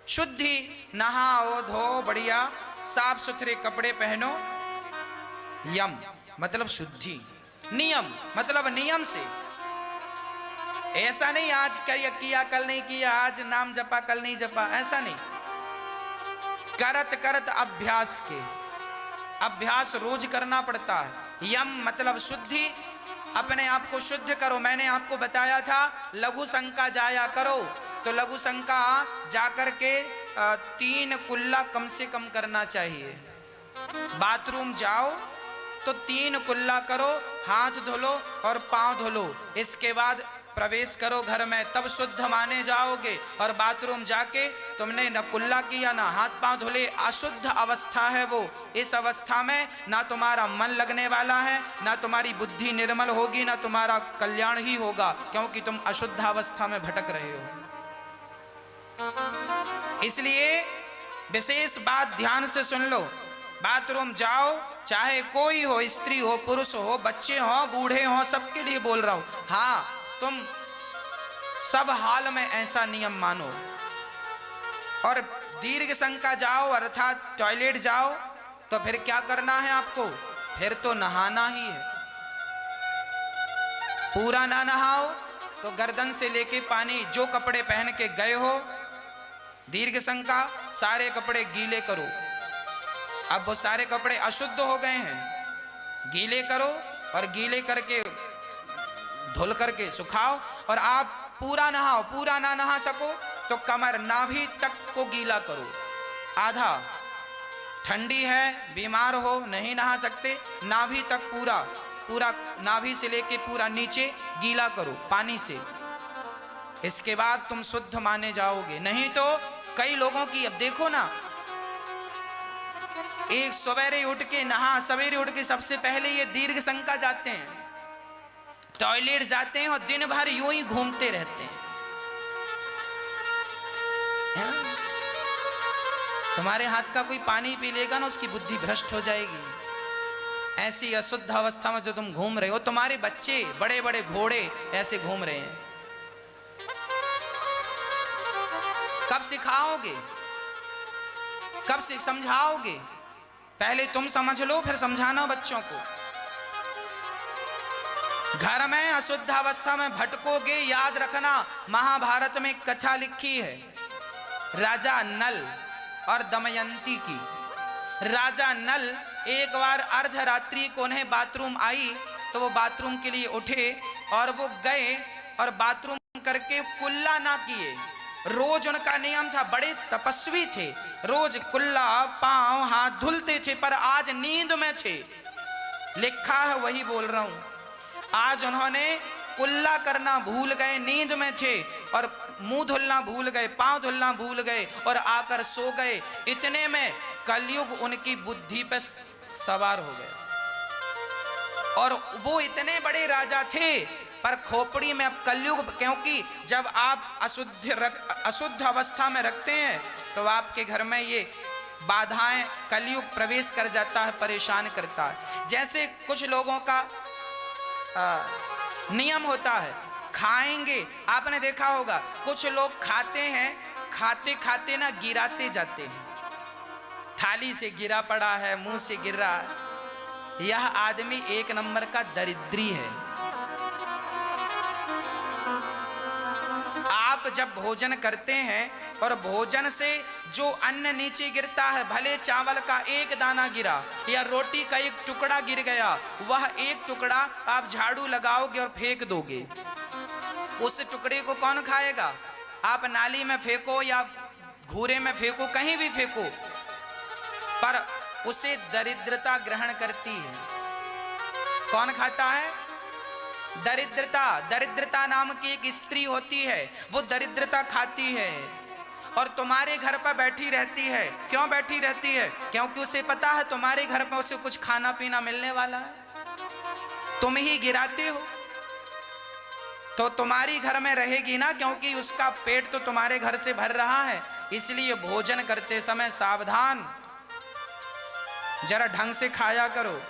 शुद्धि। नहाओ, धो, बढ़िया साफ सुथरे कपड़े पहनो, यम मतलब शुद्धि। नियम मतलब नियम से, ऐसा नहीं आज किया कल नहीं किया, आज नाम जपा कल नहीं जपा, ऐसा नहीं। करत करत अभ्यास के, अभ्यास रोज करना पड़ता है। यम मतलब शुद्धि, अपने आप को शुद्ध करो। मैंने आपको बताया था लघु शंका जाया करो, तो लघु शंका जाकर के 3 कुल्ला कम से कम करना चाहिए। बाथरूम जाओ तो 3 कुल्ला करो, हाथ धो लो और पांव धो लो, इसके बाद प्रवेश करो घर में, तब शुद्ध माने जाओगे। और बाथरूम जाके तुमने न कुल्ला किया ना हाथ पांव धोले, अशुद्ध अवस्था है वो। इस अवस्था में ना तुम्हारा मन लगने वाला है, ना तुम्हारी बुद्धि निर्मल होगी, ना तुम्हारा कल्याण ही होगा, क्योंकि तुम अशुद्ध अवस्था में भटक रहे हो। इसलिए विशेष बात ध्यान से सुन लो। बाथरूम जाओ, चाहे कोई हो, स्त्री हो, पुरुष हो, बच्चे हो, बूढ़े हो, सबके लिए बोल रहा हूं। हाँ, तुम सब हाल में ऐसा नियम मानो। और दीर्घ शंका जाओ अर्थात टॉयलेट जाओ तो फिर क्या करना है आपको? फिर तो नहाना ही है। पूरा ना नहाओ तो गर्दन से लेके पानी, जो कपड़े पहन के गए हो, दीर्घ शंका, सारे कपड़े गीले करो। अब वो सारे कपड़े अशुद्ध हो गए हैं, गीले करो और गीले करके धुल करके सुखाओ। और आप पूरा नहाओ, पूरा ना नहा सको तो कमर नाभि तक को गीला करो, आधा। ठंडी है, बीमार हो, नहीं नहा सकते, नाभि तक पूरा पूरा नाभि से लेके पूरा नीचे गीला करो पानी से। इसके बाद तुम शुद्ध माने जाओगे। नहीं तो कई लोगों की, अब देखो ना, एक सवेरे उठ के सवेरे उठ के सबसे पहले ये दीर्घ शंका जाते हैं, टॉयलेट जाते हैं और दिन भर यूं ही घूमते रहते हैं, है ना? तुम्हारे हाथ का कोई पानी पी लेगा ना, उसकी बुद्धि भ्रष्ट हो जाएगी। ऐसी अशुद्ध अवस्था में जो तुम घूम रहे हो, तुम्हारे बच्चे बड़े बड़े घोड़े ऐसे घूम रहे हैं। कब सिखाओगे, कब से समझाओगे? पहले तुम समझ लो, फिर समझाना बच्चों को। घर में अशुद्ध अवस्था में भटकोगे, याद रखना, महाभारत में कथा लिखी है राजा नल और दमयंती की। राजा नल एक बार अर्धरात्रि को उन्हें बाथरूम आई, तो वो बाथरूम के लिए उठे और वो गए और बाथरूम करके कुल्ला ना किए। रोज उनका नियम था, बड़े तपस्वी थे, रोज कुल्ला पांव हाथ धुलते थे, पर आज नींद में थे। लिखा है वही बोल रहा हूं। आज उन्होंने कुल्ला करना भूल गए, नींद में थे, और मुंह धुलना भूल गए, पांव धुलना भूल गए और आकर सो गए। इतने में कलयुग उनकी बुद्धि पर सवार हो गया। और वो इतने बड़े राजा थे, पर खोपड़ी में अब कलयुग, क्योंकि जब आप अशुद्ध अवस्था में रखते हैं तो आपके घर में ये बाधाएं, कलयुग प्रवेश कर जाता है, परेशान करता है। जैसे कुछ लोगों का नियम होता है, खाएंगे, आपने देखा होगा कुछ लोग खाते हैं, खाते खाते ना गिराते जाते हैं, थाली से गिरा पड़ा है, मुंह से गिर रहा है। यह आदमी एक नंबर का दरिद्री है। आप जब भोजन करते हैं और भोजन से जो अन्न नीचे गिरता है, भले चावल का एक दाना गिरा या रोटी का एक टुकड़ा गिर गया, वह एक टुकड़ा आप झाड़ू लगाओगे और फेंक दोगे, उस टुकड़े को कौन खाएगा? आप नाली में फेंको या घूरे में फेंको, कहीं भी फेंको, पर उसे दरिद्रता ग्रहण करती है। कौन खाता है? दरिद्रता। दरिद्रता नाम की एक स्त्री होती है, वो दरिद्रता खाती है और तुम्हारे घर पर बैठी रहती है। क्यों बैठी रहती है? क्योंकि उसे पता है तुम्हारे घर पर उसे कुछ खाना पीना मिलने वाला है, तुम ही गिराते हो तो तुम्हारी घर में रहेगी ना, क्योंकि उसका पेट तो तुम्हारे घर से भर रहा है। इसलिए भोजन करते समय सावधान, जरा ढंग से खाया करो।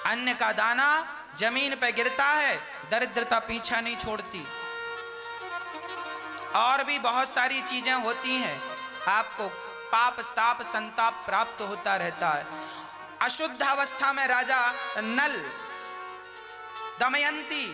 अन्न का दाना जमीन पे गिरता है, दरिद्रता पीछा नहीं छोड़ती। और भी बहुत सारी चीजें होती हैं, आपको पाप ताप संताप प्राप्त होता रहता है। अशुद्ध अवस्था में राजा नल, दमयंती,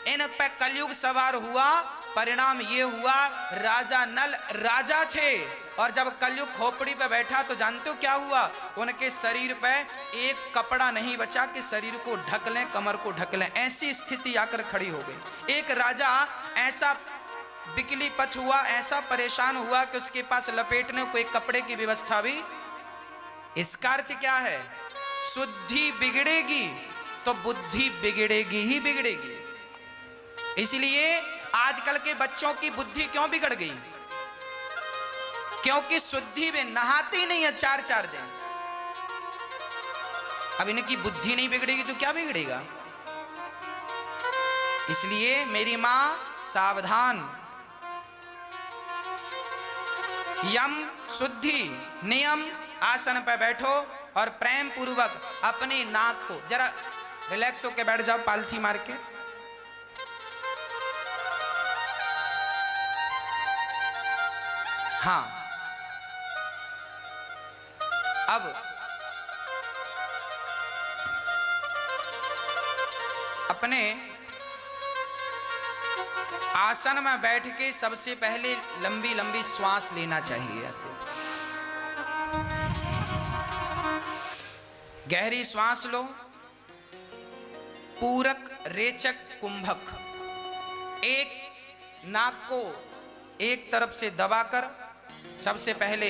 इन पे कलयुग सवार हुआ। परिणाम ये हुआ, राजा नल राजा थे और जब कलयुग खोपड़ी पे बैठा तो जानते हो क्या हुआ? उनके शरीर पे एक कपड़ा नहीं बचा कि शरीर को ढक लें, कमर को ढक लें, ऐसी स्थिति आकर खड़ी हो गई। एक राजा ऐसा बिकली पथ हुआ, ऐसा परेशान हुआ कि उसके पास लपेटने को एक कपड़े की व्यवस्था भी। इसका अर्थ क्या है? शुद्धि बिगड़ेगी तो बुद्धि बिगड़ेगी ही बिगड़ेगी। इसलिए आजकल के बच्चों की बुद्धि क्यों बिगड़ गई? क्योंकि शुद्धि में नहाते ही नहीं है 4-4 दिन। अब इनकी बुद्धि नहीं बिगड़ेगी तो क्या बिगड़ेगा? इसलिए मेरी मां सावधान, यम शुद्धि नियम, आसन पर बैठो और प्रेम पूर्वक अपने नाक को जरा रिलैक्स होकर बैठ जाओ, पालथी मार के। हाँ, अब अपने आसन में बैठ के सबसे पहले लंबी लंबी श्वास लेना चाहिए। ऐसे गहरी श्वास लो, पूरक, रेचक, कुंभक। एक नाक को एक तरफ से दबाकर सबसे पहले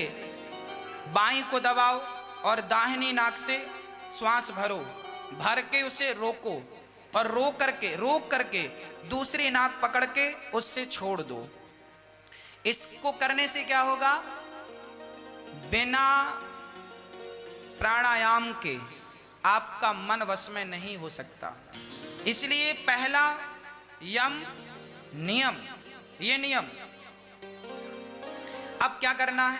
बाईं को दबाओ और दाहिनी नाक से श्वास भरो, भर के उसे रोको और रोक करके दूसरी नाक पकड़ के उससे छोड़ दो। इसको करने से क्या होगा, बिना प्राणायाम के आपका मन वश में नहीं हो सकता। इसलिए पहला यम नियम, ये नियम। अब क्या करना है,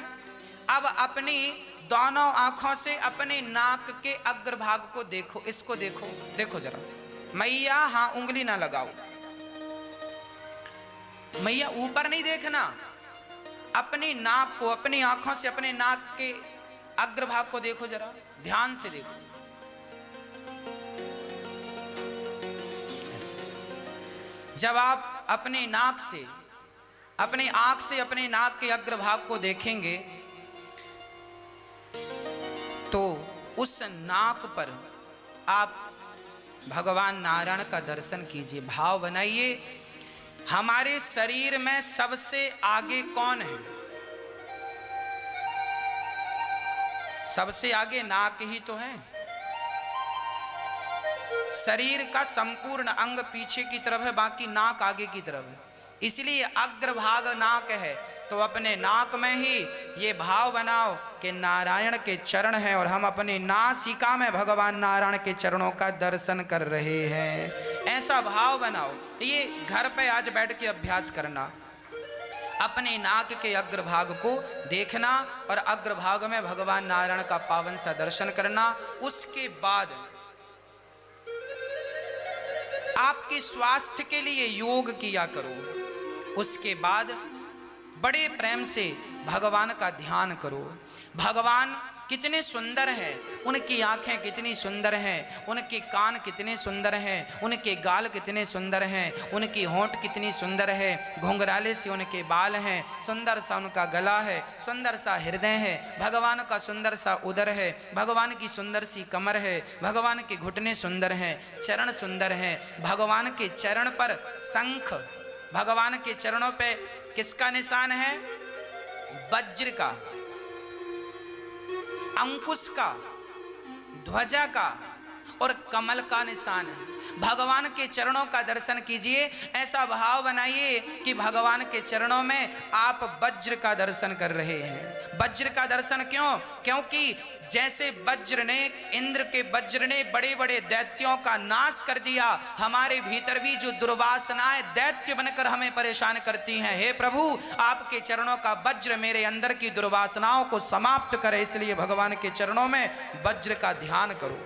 अब अपनी दोनों आंखों से अपने नाक के अग्रभाग को देखो, इसको देखो, देखो जरा मैया, हाँ उंगली ना लगाओ मैया, ऊपर नहीं देखना, अपनी नाक को, अपनी आंखों से अपने नाक के अग्रभाग को देखो, जरा ध्यान से देखो। जब आप अपने नाक से, अपनी आंख से अपने नाक के अग्रभाग को देखेंगे तो उस नाक पर आप भगवान नारायण का दर्शन कीजिए। भाव बनाइए, हमारे शरीर में सबसे आगे कौन है? सबसे आगे नाक ही तो है। शरीर का संपूर्ण अंग पीछे की तरफ है, बाकी नाक आगे की तरफ है। इसलिए अग्रभाग नाक है, तो अपने नाक में ही ये भाव बनाओ कि नारायण के चरण हैं और हम अपनी नासिका में भगवान नारायण के चरणों का दर्शन कर रहे हैं। ऐसा भाव बनाओ। ये घर पे आज बैठ के अभ्यास करना, अपने नाक के अग्रभाग को देखना और अग्रभाग में भगवान नारायण का पावन सा दर्शन करना। उसके बाद आपके स्वास्थ्य के लिए योग किया करो। उसके बाद बड़े प्रेम से भगवान का ध्यान करो। भगवान कितने सुंदर हैं, उनकी आंखें कितनी सुंदर हैं, उनके कान कितने सुंदर हैं, उनके गाल कितने सुंदर हैं, उनकी होंठ कितनी सुंदर है, घुंघराले से उनके बाल हैं, सुंदर सा उनका गला है, सुंदर सा हृदय है, भगवान का सुंदर सा उदर है, भगवान की सुंदर सी कमर है, भगवान के घुटने सुंदर हैं, चरण सुंदर हैं। भगवान के चरण पर शंख, भगवान के चरणों पे किसका निशान है? वज्र का, अंकुश का, ध्वजा का और कमल का निशान है। भगवान के चरणों का दर्शन कीजिए। ऐसा भाव बनाइए कि भगवान के चरणों में आप वज्र का दर्शन कर रहे हैं। वज्र का दर्शन क्यों? क्योंकि जैसे वज्र ने, इंद्र के वज्र ने बड़े बड़े दैत्यों का नाश कर दिया, हमारे भीतर भी जो दुर्वासनाएं दैत्य बनकर हमें परेशान करती हैं, हे प्रभु आपके चरणों का वज्र मेरे अंदर की दुर्वासनाओं को समाप्त करे। इसलिए भगवान के चरणों में वज्र का ध्यान करो।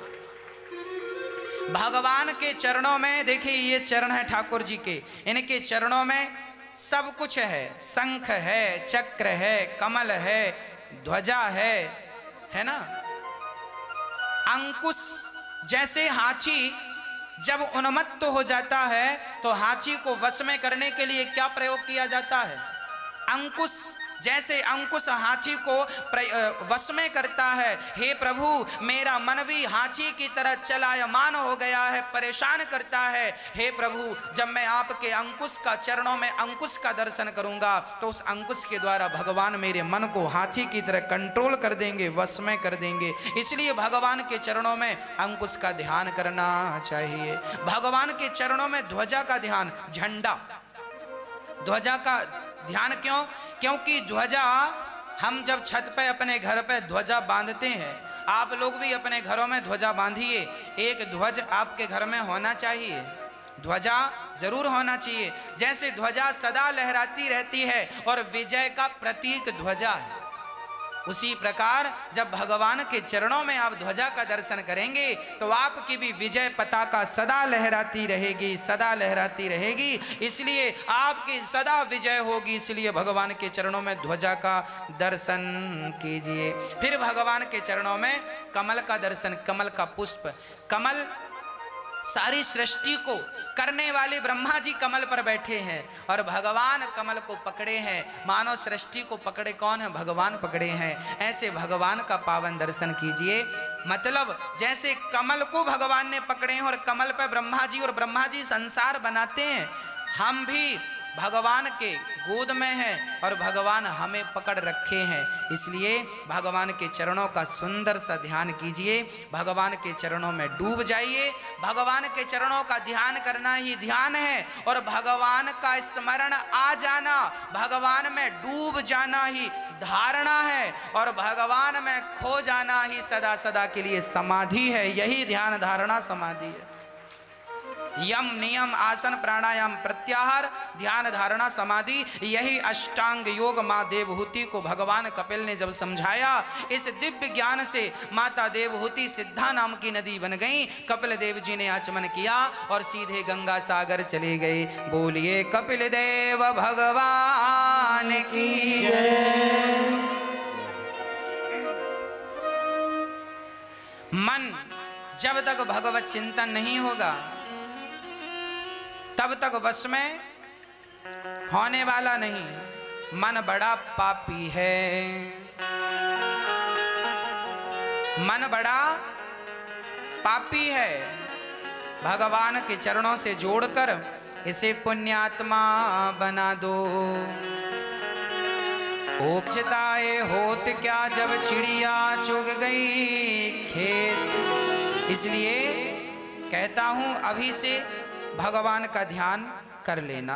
भगवान के चरणों में देखिए, ये चरण है ठाकुर जी के, इनके चरणों में सब कुछ है। शंख है, चक्र है, कमल है, ध्वजा है ना। अंकुश, जैसे हाथी जब उन्मत्त हो जाता है तो हाथी को वश में करने के लिए क्या प्रयोग किया जाता है? अंकुश। जैसे अंकुश हाथी को वश में करता है, हे प्रभु मेरा मन भी हाथी की तरह चलायमान हो गया है, परेशान करता है। हे प्रभु जब मैं आपके अंकुश का, चरणों में अंकुश का दर्शन करूंगा तो उस अंकुश के द्वारा भगवान मेरे मन को हाथी की तरह कंट्रोल कर देंगे, वश में कर देंगे। इसलिए भगवान के चरणों में अंकुश का ध्यान करना चाहिए। भगवान के चरणों में ध्वजा का ध्यान, झंडा, ध्वजा का ध्यान क्यों? क्योंकि ध्वजा, हम जब छत पे अपने घर पे ध्वजा बांधते हैं, आप लोग भी अपने घरों में ध्वजा बांधिए। एक ध्वज आपके घर में होना चाहिए, ध्वजा जरूर होना चाहिए। जैसे ध्वजा सदा लहराती रहती है और विजय का प्रतीक ध्वजा है, उसी प्रकार जब भगवान के चरणों में आप ध्वजा का दर्शन करेंगे तो आपकी भी विजय पताका सदा लहराती रहेगी, सदा लहराती रहेगी। इसलिए आपकी सदा विजय होगी। इसलिए भगवान के चरणों में ध्वजा का दर्शन कीजिए। फिर भगवान के चरणों में कमल का दर्शन, कमल का पुष्प। कमल सारी सृष्टि को करने वाले ब्रह्मा जी कमल पर बैठे हैं और भगवान कमल को पकड़े हैं। मानव सृष्टि को पकड़े कौन है? भगवान पकड़े हैं। ऐसे भगवान का पावन दर्शन कीजिए। मतलब जैसे कमल को भगवान ने पकड़े हैं और कमल पर ब्रह्मा जी, और ब्रह्मा जी संसार बनाते हैं, हम भी भगवान के गोद में है और भगवान हमें पकड़ रखे हैं। इसलिए भगवान के चरणों का सुंदर सा ध्यान कीजिए, भगवान के चरणों में डूब जाइए। भगवान के चरणों का ध्यान करना ही ध्यान है और भगवान का स्मरण आ जाना, भगवान में डूब जाना ही धारणा है और भगवान में खो जाना ही सदा सदा के लिए समाधि है। यही ध्यान धारणा समाधि है। यम नियम आसन प्राणायाम प्रत्याहार ध्यान धारणा समाधि, यही अष्टांग योग माँ देवहूति को भगवान कपिल ने जब समझाया, इस दिव्य ज्ञान से माता देवहूति सिद्धा नाम की नदी बन गई। कपिल देव जी ने आचमन किया और सीधे गंगा सागर चले गए। बोलिए कपिल देव भगवान की जय। मन जब तक भगवत चिंतन नहीं होगा तब तक वश में होने वाला नहीं। मन बड़ा पापी है, मन बड़ा पापी है। भगवान के चरणों से जोड़कर इसे पुण्यात्मा बना दो। उपजताए होत क्या जब चिड़िया चुग गई खेत। इसलिए कहता हूं अभी से भगवान का ध्यान कर लेना।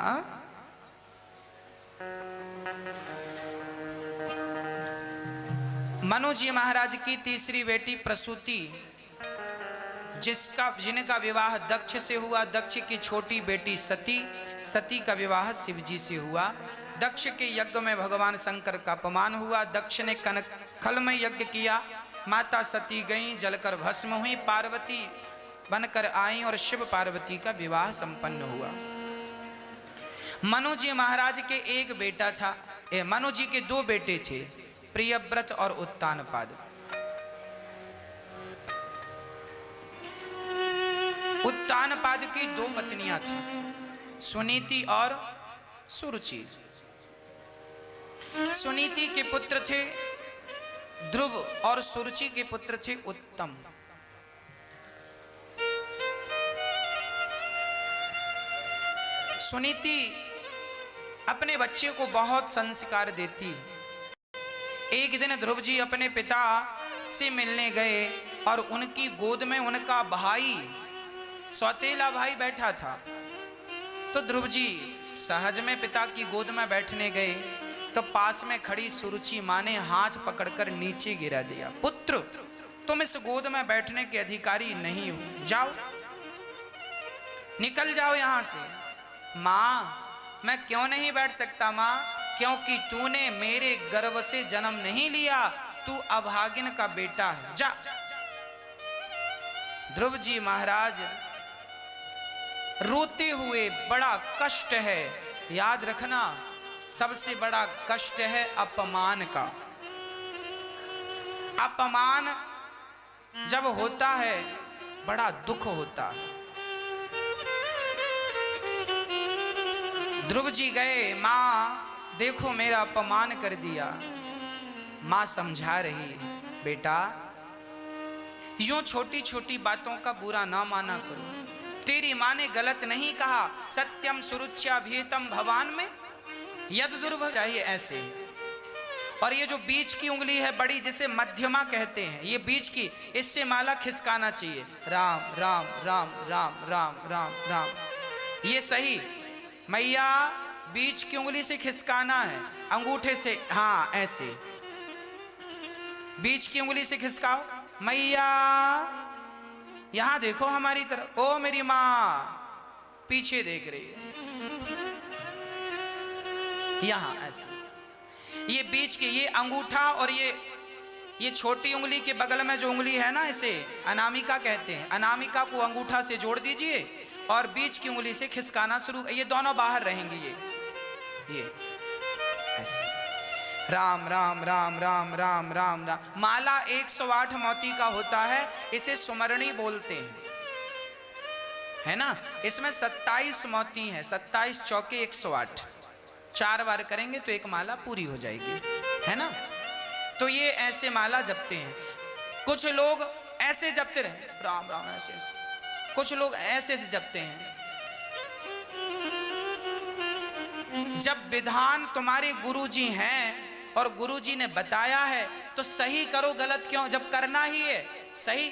मनु जी महाराज की तीसरी बेटी प्रसूति, जिनका विवाह दक्ष से हुआ। दक्ष की छोटी बेटी सती, सती का विवाह शिव जी से हुआ। दक्ष के यज्ञ में भगवान शंकर का अपमान हुआ। दक्ष ने कनखल में यज्ञ किया, माता सती गई जलकर भस्म हुई। पार्वती बनकर आई और शिव पार्वती का विवाह संपन्न हुआ। मनु जी महाराज के एक बेटा था, मनु जी के दो बेटे थे, प्रियव्रत और उत्तानपाद। उत्तानपाद की दो पत्नियां थी, सुनीति और सुरुचि। सुनीति के पुत्र थे ध्रुव और सुरुचि के पुत्र थे उत्तम। सुनीति अपने बच्चे को बहुत संस्कार देती। एक दिन ध्रुव जी अपने पिता से मिलने गए और उनकी गोद में उनका भाई, सौतेला भाई बैठा था। तो ध्रुव जी सहज में पिता की गोद में बैठने गए तो पास में खड़ी सुरुचि मां ने हाथ पकड़कर नीचे गिरा दिया। पुत्र, तुम इस गोद में बैठने के अधिकारी नहीं हो, जाओ, निकल जाओ यहां से। माँ, मैं क्यों नहीं बैठ सकता माँ? क्योंकि तूने मेरे गर्भ से जन्म नहीं लिया, तू अभागिन का बेटा है, जा। ध्रुव जी महाराज रोते हुए, बड़ा कष्ट है, याद रखना सबसे बड़ा कष्ट है अपमान का। अपमान जब होता है बड़ा दुख होता है। ध्रुव जी गए, माँ देखो मेरा अपमान कर दिया। माँ समझा रही है, बेटा यूं छोटी छोटी बातों का बुरा ना माना करो। तेरी माँ ने गलत नहीं कहा, सत्यम सुरुच्याभीतम भवान में यद दुर्भ चाहिए ऐसे। और ये जो बीच की उंगली है बड़ी, जिसे मध्यमा कहते हैं, ये बीच की, इससे माला खिसकाना चाहिए। राम राम राम राम राम राम राम, ये सही। मैया बीच की उंगली से खिसकाना है, अंगूठे से, हाँ ऐसे बीच की उंगली से खिसकाओ। मैया यहां देखो हमारी तरफ, ओ मेरी मां पीछे देख रही है, यहां ऐसे। ये बीच की, ये अंगूठा और ये छोटी उंगली के बगल में जो उंगली है ना, इसे अनामिका कहते हैं। अनामिका को अंगूठा से जोड़ दीजिए और बीच की उंगली से खिसकाना शुरू। ये दोनों बाहर रहेंगे, ये ऐसे। राम राम राम राम राम राम राम। माला 108 मोती का होता है, इसे सुमरणी बोलते हैं, है ना। इसमें 27 मोती हैं, 27 चौके 108। 4 बार करेंगे तो एक माला पूरी हो जाएगी, है ना। तो ये ऐसे माला जपते हैं। कुछ लोग ऐसे जपते रहे, राम राम ऐसे, कुछ लोग ऐसे से जपते हैं। जब विधान तुम्हारे गुरुजी हैं और गुरुजी ने बताया है तो सही करो, गलत क्यों? जब करना ही है सही।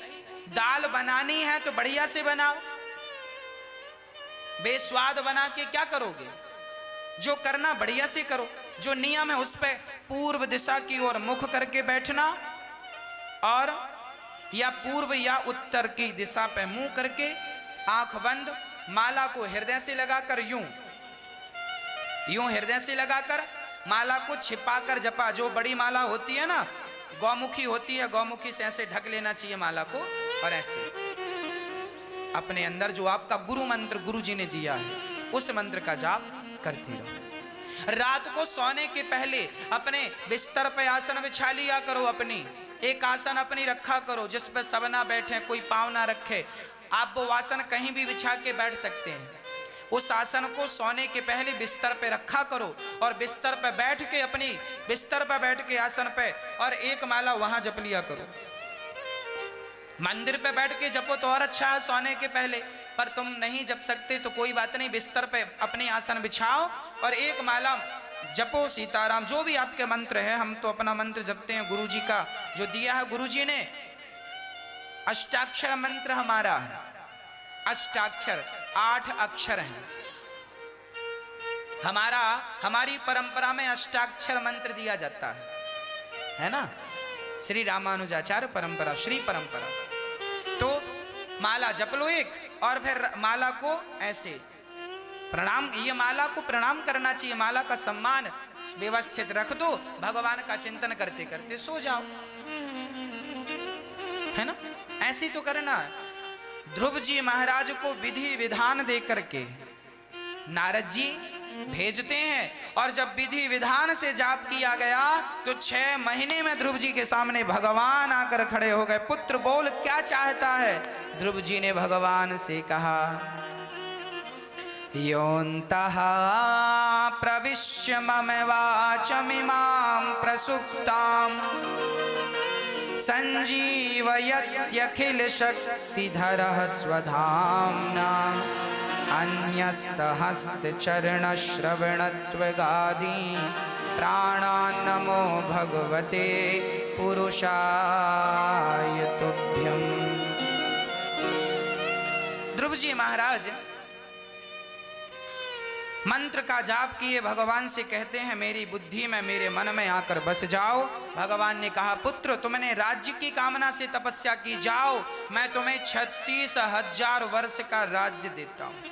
दाल बनानी है तो बढ़िया से बनाओ, बेस्वाद बना के क्या करोगे? जो करना बढ़िया से करो। जो नियम है उस पे पूर्व दिशा की ओर मुख करके बैठना, और या पूर्व या उत्तर की दिशा पे मुंह करके आंख बंद, माला को हृदय से लगाकर यूं हृदय से लगाकर माला को छिपाकर जपा। जो बड़ी माला होती है ना, गौमुखी होती है, गौमुखी से ऐसे ढक लेना चाहिए माला को, और ऐसे अपने अंदर जो आपका गुरु मंत्र गुरुजी ने दिया है उस मंत्र का जाप करती रहो। रात को सोने के पहले अपने बिस्तर पे आसन बिछा लिया करो, अपनी एक आसन अपनी रखा करो जिस पर सब ना बैठे, कोई पांव ना रखे। आप वो आसन कहीं भी बिछा के बैठ सकते हैं। उस आसन को सोने के पहले बिस्तर पे रखा करो, और बिस्तर पे बैठ के अपनी बिस्तर पे बैठ के आसन पे और एक माला वहां जप लिया करो। मंदिर पे बैठ के जपो तो और अच्छा है सोने के पहले, पर तुम नहीं जप सकते तो कोई बात नहीं, बिस्तर पे अपनी आसन बिछाओ और एक माला जपो सीताराम, जो भी आपके मंत्र है। हम तो अपना मंत्र जपते हैं, गुरुजी का जो दिया है गुरुजी ने। अष्टाक्षर मंत्र हमारा है, अष्टाक्षर 8 अक्षर हैं हमारी परंपरा में अष्टाक्षर मंत्र दिया जाता है ना, श्री रामानुजाचार्य परंपरा, श्री परंपरा। तो माला जप लो एक, और फिर माला को ऐसे प्रणाम, ये माला को प्रणाम करना चाहिए, माला का सम्मान व्यवस्थित रख दो, भगवान का चिंतन करते करते सो जाओ, है ना। ऐसी तो करना। ध्रुव जी महाराज को विधि विधान दे करके नारद जी भेजते हैं, और जब विधि विधान से जाप किया गया तो 6 महीने में ध्रुव जी के सामने भगवान आकर खड़े हो गए। पुत्र बोल क्या चाहता है? ध्रुव जी ने भगवान से कहा, योऽन्तः प्रविश्य मम वाचमिमां प्रसुप्ताम् संजीवयत्यखिल शक्तिधरः स्वधाम्ना अन्यस्तहस्तचरणश्रवणत्वगादि प्राणान्नमो भगवते पुरुषाय तुभ्यम्। ध्रुव जी महाराज मंत्र का जाप किए, भगवान से कहते हैं मेरी बुद्धि में, मेरे मन में आकर बस जाओ। भगवान ने कहा, पुत्र तुमने राज्य की कामना से तपस्या की, जाओ मैं तुम्हें 36,000 वर्ष का राज्य देता हूं।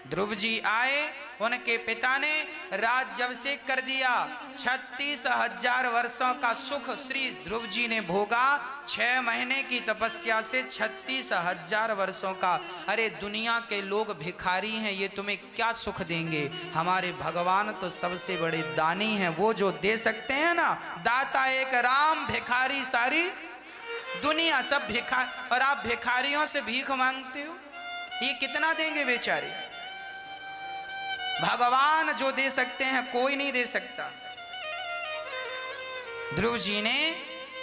ध्रुव जी आए, उनके पिता ने राज्य अभिषेक कर दिया। 36,000 वर्षों का सुख श्री ध्रुव जी ने भोगा। 6 महीने की तपस्या से 36,000 वर्षों का। अरे दुनिया के लोग भिखारी हैं, ये तुम्हें क्या सुख देंगे? हमारे भगवान तो सबसे बड़े दानी हैं, वो जो दे सकते हैं ना। दाता एक राम, भिखारी सारी दुनिया, सब भिखारी, और आप भिखारियों से भीख मांगते हो, ये कितना देंगे बेचारे? भगवान जो दे सकते हैं कोई नहीं दे सकता। ध्रुव जी ने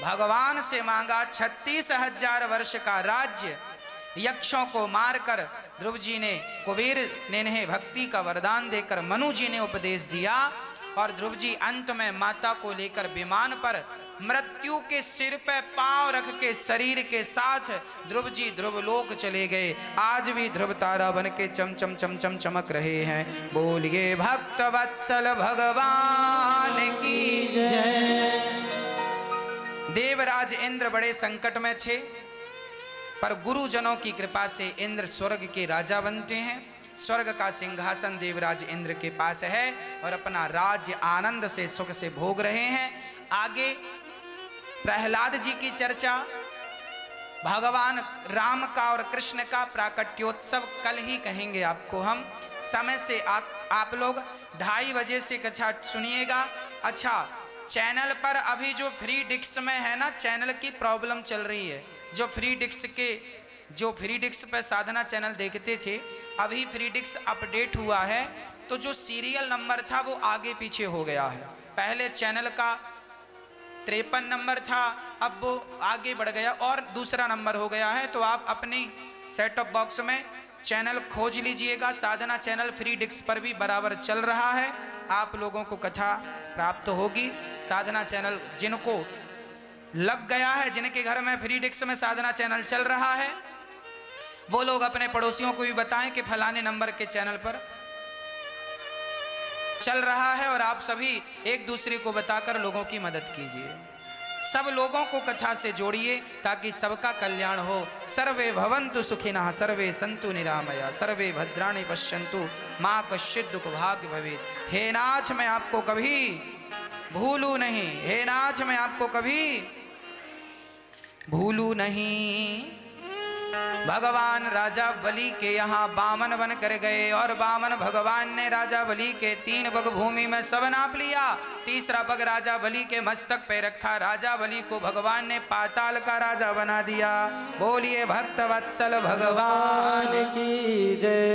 भगवान से मांगा 36,000 वर्ष का राज्य। यक्षों को मारकर ध्रुव जी ने, कुबेर ने इन्हें भक्ति का वरदान देकर मनु जी ने उपदेश दिया, और ध्रुव जी अंत में माता को लेकर विमान पर मृत्यु के सिर पे पांव रख के शरीर के साथ ध्रुव जी ध्रुवलोक चले गए। आज भी ध्रुव तारा बन के चम चम चम चम चमक रहे हैं। बोलिए भक्त वत्सल भगवान की जय। देवराज इंद्र बड़े संकट में थे, पर गुरुजनों की कृपा से इंद्र स्वर्ग के राजा बनते हैं। स्वर्ग का सिंहासन देवराज इंद्र के पास है, और अपना राज्य आनंद से सुख से भोग रहे हैं। आगे प्रहलाद जी की चर्चा, भगवान राम का और कृष्ण का प्राकट्योत्सव कल ही कहेंगे आपको हम। समय से आप लोग 2:30 बजे से कक्षा सुनिएगा। अच्छा, चैनल पर अभी जो फ्री डिस्क में है ना, चैनल की प्रॉब्लम चल रही है। जो फ्री डिस्क पे साधना चैनल देखते थे, अभी फ्री डिस्क अपडेट हुआ है, तो जो सीरियल नंबर था वो आगे पीछे हो गया है। पहले चैनल का 53 नंबर था, अब वो आगे बढ़ गया और दूसरा नंबर हो गया है। तो आप अपनी सेट टॉप बॉक्स में चैनल खोज लीजिएगा। साधना चैनल फ्री डिक्स पर भी बराबर चल रहा है, आप लोगों को कथा प्राप्त होगी। साधना चैनल जिनको लग गया है, जिनके घर में फ्री डिक्स में साधना चैनल चल रहा है, वो लोग अपने पड़ोसियों को भी बताएं कि फलाने नंबर के चैनल पर चल रहा है, और आप सभी एक दूसरे को बताकर लोगों की मदद कीजिए। सब लोगों को कथा से जोड़िए ताकि सबका कल्याण हो। सर्वे भवन्तु सुखिनः, सर्वे सन्तु निरामया, सर्वे भद्राणि पश्यन्तु माँ कश्चित् दुख भाग्य भवेत्। हे नाथ, मैं आपको कभी भूलू नहीं, हे नाथ, मैं आपको कभी भूलू नहीं। भगवान राजा बलि के यहाँ बामन बन कर गए, और बामन भगवान ने राजा बलि के 3 पग भूमि में सब नाप लिया। तीसरा पग राजा बलि के मस्तक पे रखा। राजा बलि को भगवान ने पाताल का राजा बना दिया। बोलिए भक्त वत्सल भगवान की जय।